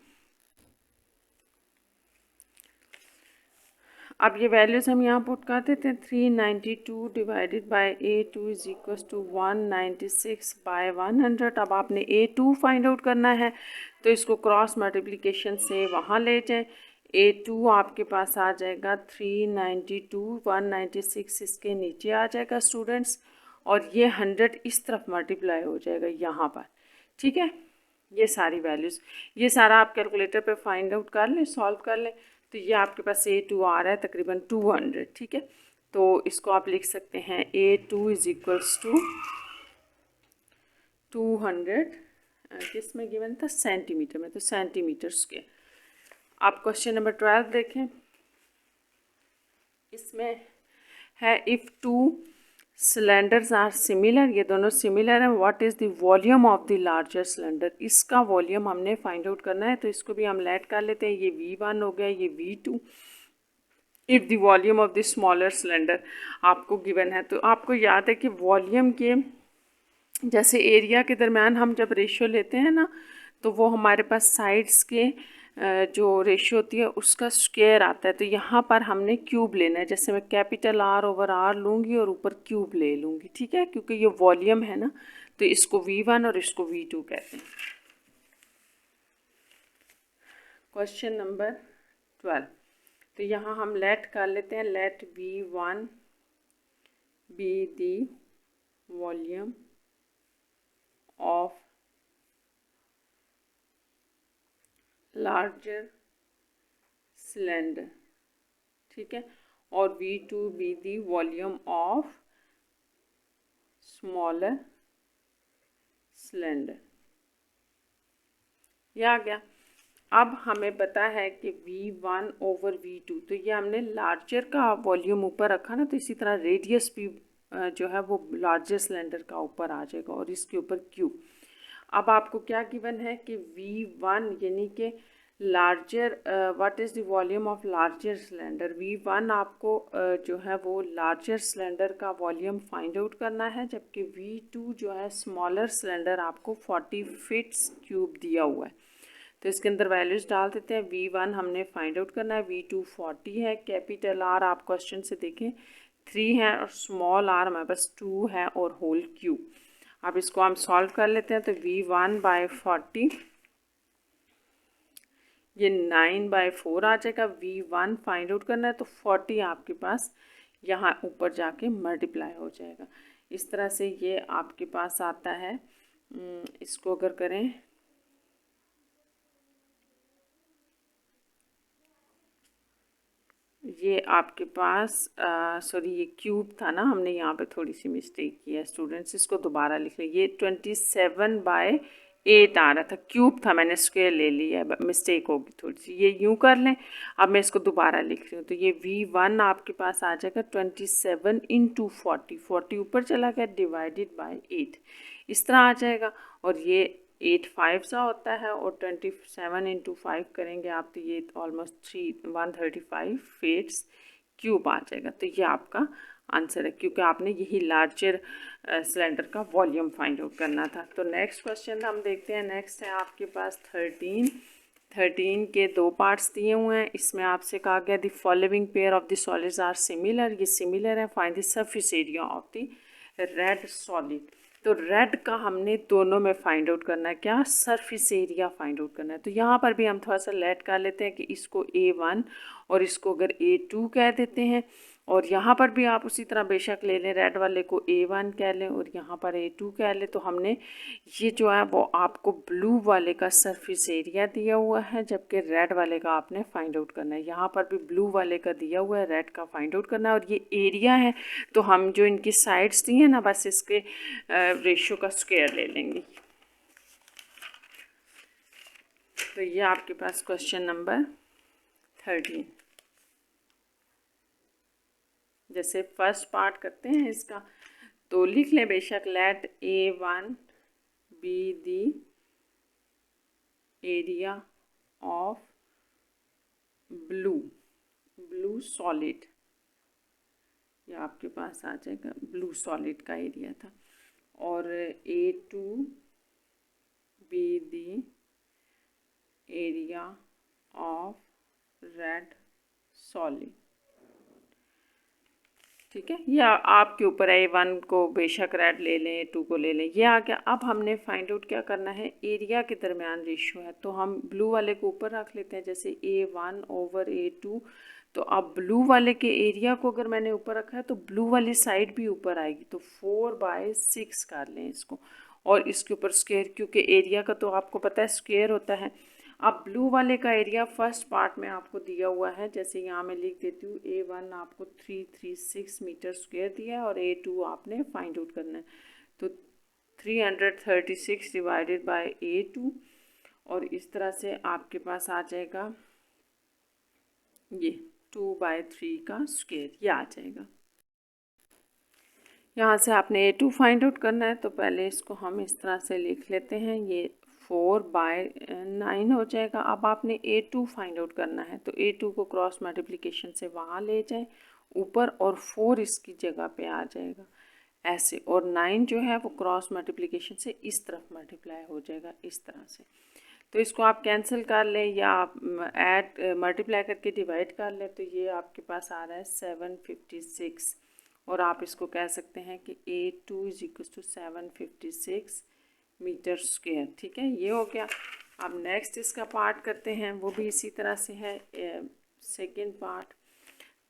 अब ये वैल्यूज़ हम यहाँ पुट कर देते हैं। 392 divided by A2 is equal to 196/100। अब आपने A2 फाइंड आउट करना है, तो इसको क्रॉस मल्टीप्लिकेशन से वहाँ ले जाएं। A2 आपके पास आ जाएगा 392, 196 इसके नीचे आ जाएगा स्टूडेंट्स, और ये 100 इस तरफ मल्टीप्लाई हो जाएगा यहाँ पर। ठीक है, ये सारी वैल्यूज़, ये सारा आप कैलकुलेटर पे फाइंड आउट कर लें, सॉल्व कर लें। तो ये आपके पास A2 आ रहा है तकरीबन 200। ठीक है, तो इसको आप लिख सकते हैं A2 इज इक्वल्स टू 200, किस में गिवन था, सेंटीमीटर में, तो सेंटीमीटर स्क्वायर। आप क्वेश्चन नंबर 12 देखें। इसमें है if two cylinders are similar, ये दोनों सिमिलर हैं, what is the volume of the larger cylinder. इसका वॉल्यूम हमने फाइंड आउट करना है, तो इसको भी हम लेट कर लेते हैं। ये V1 हो गया, ये V2। If the volume of the smaller cylinder आपको गिवन है, तो आपको याद है कि वॉल्यूम के जैसे एरिया के दरमियान हम जब रेशियो लेते हैं ना, तो वो हमारे पास साइड्स के जो रेशियो होती है उसका स्क्वायर आता है। तो यहाँ पर हमने क्यूब लेना है। जैसे मैं कैपिटल R/R लूँगी और ऊपर क्यूब ले लूँगी। ठीक है, क्योंकि ये वॉल्यूम है ना, तो इसको V1 और इसको V2 कहते हैं। Question number 12। तो यहाँ हम लेट कर लेते हैं। Let V1 be the volume of larger cylinder. ठीक है, और V2 be the volume of smaller cylinder. ये आ गया। अब हमें पता है कि V1/V2, तो ये हमने लार्जर का वॉल्यूम ऊपर रखा ना, तो इसी तरह रेडियस भी जो है वो लार्जर सिलेंडर का ऊपर आ जाएगा और इसके ऊपर Q। अब आपको क्या गिवन है कि V1 यानी कि larger what is the volume of larger cylinder. V1 आपको जो है वो लार्जर सिलेंडर का वॉल्यूम फाइंड आउट करना है, जबकि V2 जो है स्मॉलर सिलेंडर आपको 40 फीट्स क्यूब दिया हुआ है। तो इसके अंदर वैल्यूज़ डाल देते हैं। V1 हमने फाइंड आउट करना है, V2 40 है, कैपिटल R आप क्वेश्चन से देखें 3 है और स्मॉल r हमारे पास 2 है और होल Q। अब इसको हम सॉल्व कर लेते हैं। तो V1/40 ये 9/4 आ जाएगा। V1 फाइंड आउट करना है तो 40 आपके पास यहाँ ऊपर जाके मल्टीप्लाई हो जाएगा। इस तरह से ये आपके पास आता है। इसको अगर करें ये आपके पास सॉरी ये क्यूब था ना, हमने यहाँ पे थोड़ी सी मिस्टेक की है स्टूडेंट्स, इसको दोबारा लिख लें। ये 27/8 आ रहा था, क्यूब था, मैंने स्क्वायर ले लिया है, मिस्टेक होगी थोड़ी सी, ये यूँ कर लें। अब मैं इसको दोबारा लिख रही हूँ तो ये V1 आपके पास आ जाएगा 27 × 40, 40 ऊपर चला गया डिवाइडेड बाय 8, इस तरह आ जाएगा। और ये 8 5 सा होता है और 27 × 5 करेंगे आप तो ये ऑलमोस्ट 135 फीट्स क्यूब आ जाएगा। तो ये आपका आंसर है, क्योंकि आपने यही लार्जर सिलेंडर का वॉल्यूम फाइंड आउट करना था। तो नेक्स्ट क्वेश्चन हम देखते हैं। नेक्स्ट है आपके पास 13 के 2 पार्ट्स दिए हुए हैं। इसमें आपसे कहा गया the following pair of the solids are similar, ये सिमिलर है। Find the surface area of the red solid. तो रेड का हमने दोनों में फाइंड आउट करना है, क्या सरफेस एरिया फाइंड आउट करना है। तो यहाँ पर भी हम थोड़ा सा लेट कर लेते हैं कि इसको A1 और इसको अगर A2 कह देते हैं, और यहाँ पर भी आप उसी तरह बेशक ले लें, रेड वाले को A1 कह लें और यहाँ पर A2 कह लें। तो हमने ये जो है वो आपको ब्लू वाले का सरफेस एरिया दिया हुआ है, जबकि रेड वाले का आपने फाइंड आउट करना है। यहाँ पर भी ब्लू वाले का दिया हुआ है, रेड का फाइंड आउट करना है। और ये एरिया है तो हम जो इनकी साइड्स दी हैं ना, बस इसके रेशियो का स्क्वायर ले लेंगे। तो ये आपके पास क्वेश्चन नंबर 13। जैसे फर्स्ट पार्ट करते हैं इसका, तो लिख लें बेशक let A1 be the area of blue solid. ये आपके पास आ जाएगा, ब्लू सॉलिड का एरिया था। और A2 B the area of red solid. ठीक है, या आपके ऊपर है, A1 को बेशक रेड ले लें, A2 को ले लें, ये आ गया। अब हमने फाइंड आउट क्या करना है, एरिया के दरमियान रेशियो है, तो हम ब्लू वाले को ऊपर रख लेते हैं, जैसे A1/A2। तो अब ब्लू वाले के एरिया को अगर मैंने ऊपर रखा है तो ब्लू वाली साइड भी ऊपर आएगी, तो 4/6 कर लें इसको, और इसके ऊपर स्क्वायर, क्योंकि एरिया का तो आपको पता है स्क्वायर होता है। अब ब्लू वाले का एरिया फर्स्ट पार्ट में आपको दिया हुआ है, जैसे यहाँ मैं लिख देती हूँ, A1 आपको 336 मीटर स्क्वायर दिया है और A2 आपने फाइंड आउट करना है। तो 336 डिवाइडेड बाय A2, और इस तरह से आपके पास आ जाएगा ये 2/3 का स्क्वायर, ये आ जाएगा। यहाँ से आपने A2 फाइंड आउट करना है, तो पहले इसको हम इस तरह से लिख लेते हैं, ये 4/9 हो जाएगा। अब आपने A2 फाइंड आउट करना है, तो A2 को क्रॉस मल्टीप्लिकेशन से वहाँ ले जाएं ऊपर, और 4 इसकी जगह पे आ जाएगा ऐसे, और 9 जो है वो क्रॉस मल्टीप्लिकेशन से इस तरफ मल्टीप्लाई हो जाएगा इस तरह से। तो इसको आप कैंसिल कर लें या आप ऐड मल्टीप्लाई करके डिवाइड कर लें, तो ये आपके पास आ रहा है 756, और आप इसको कह सकते हैं कि A2 = 756 मीटर स्क्वायर। ठीक है, ये हो गया। अब नेक्स्ट इसका पार्ट करते हैं, वो भी इसी तरह से है, सेकंड पार्ट।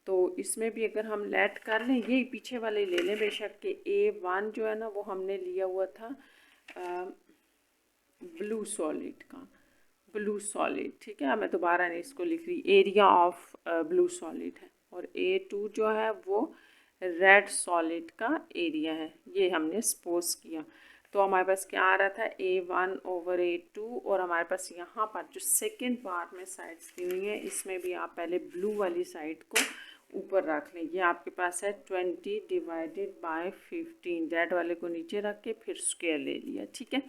तो इसमें भी अगर हम लेट कर लें, ये पीछे वाले ले लें बेशक कि A1 जो है ना वो हमने लिया हुआ था ब्लू सॉलिड का, ब्लू सॉलिड। ठीक है, मैं दोबारा नहीं इसको लिख रही, एरिया ऑफ ब्लू सॉलिड है, और A2 जो है वो रेड सॉलिड का एरिया है, ये हमने सपोज किया। तो हमारे पास क्या आ रहा था, A1/A2, और हमारे पास यहाँ पर जो सेकंड पार्ट में साइड्स दी हुई हैं, इसमें भी आप पहले ब्लू वाली साइड को ऊपर रख लें। ये आपके पास है 20 डिवाइडेड बाय 15, डेड वाले को नीचे रख के फिर स्क्वायर ले लिया, ठीक है।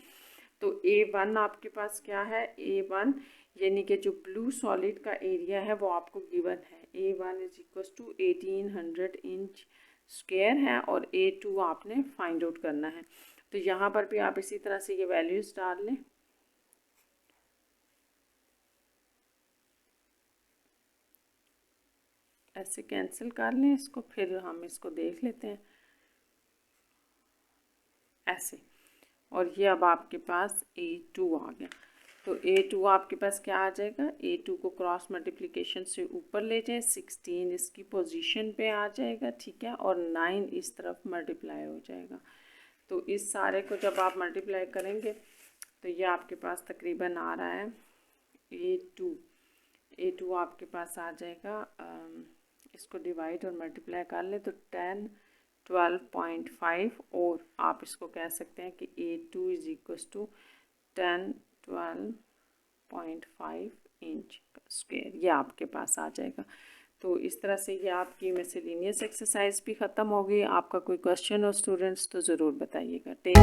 तो A1 आपके पास क्या है, A1 यानी कि जो ब्लू सॉलिड का एरिया है वो आपको गिवन है, A1 is equal to 1800 inch square है, और A2 आपने फाइंड आउट करना है। तो यहाँ पर भी आप इसी तरह से ये वैल्यूज़ डाल लें। ऐसे कैंसिल कर लें इसको, फिर हम इसको देख लेते हैं ऐसे। और ये अब आपके पास A2 आ गया। तो A2 आपके पास क्या आ जाएगा, A2 को क्रॉस मल्टीप्लिकेशन से ऊपर ले जाए, 16 इसकी पोजीशन पे आ जाएगा, ठीक है, और 9 इस तरफ मल्टीप्लाई हो जाएगा। तो इस सारे को जब आप मल्टीप्लाई करेंगे तो ये आपके पास तकरीबन आ रहा है A2 आपके पास आ जाएगा, इसको डिवाइड और मल्टीप्लाई कर ले तो 10 12.5, और आप इसको कह सकते हैं कि A2 is equal to 10 12.5 inch square, ये आपके पास आ जाएगा। तो इस तरह से ये आपकी मिसलेनियस एक्सरसाइज भी ख़त्म हो गई। आपका कोई क्वेश्चन हो स्टूडेंट्स तो ज़रूर बताइएगा। टेक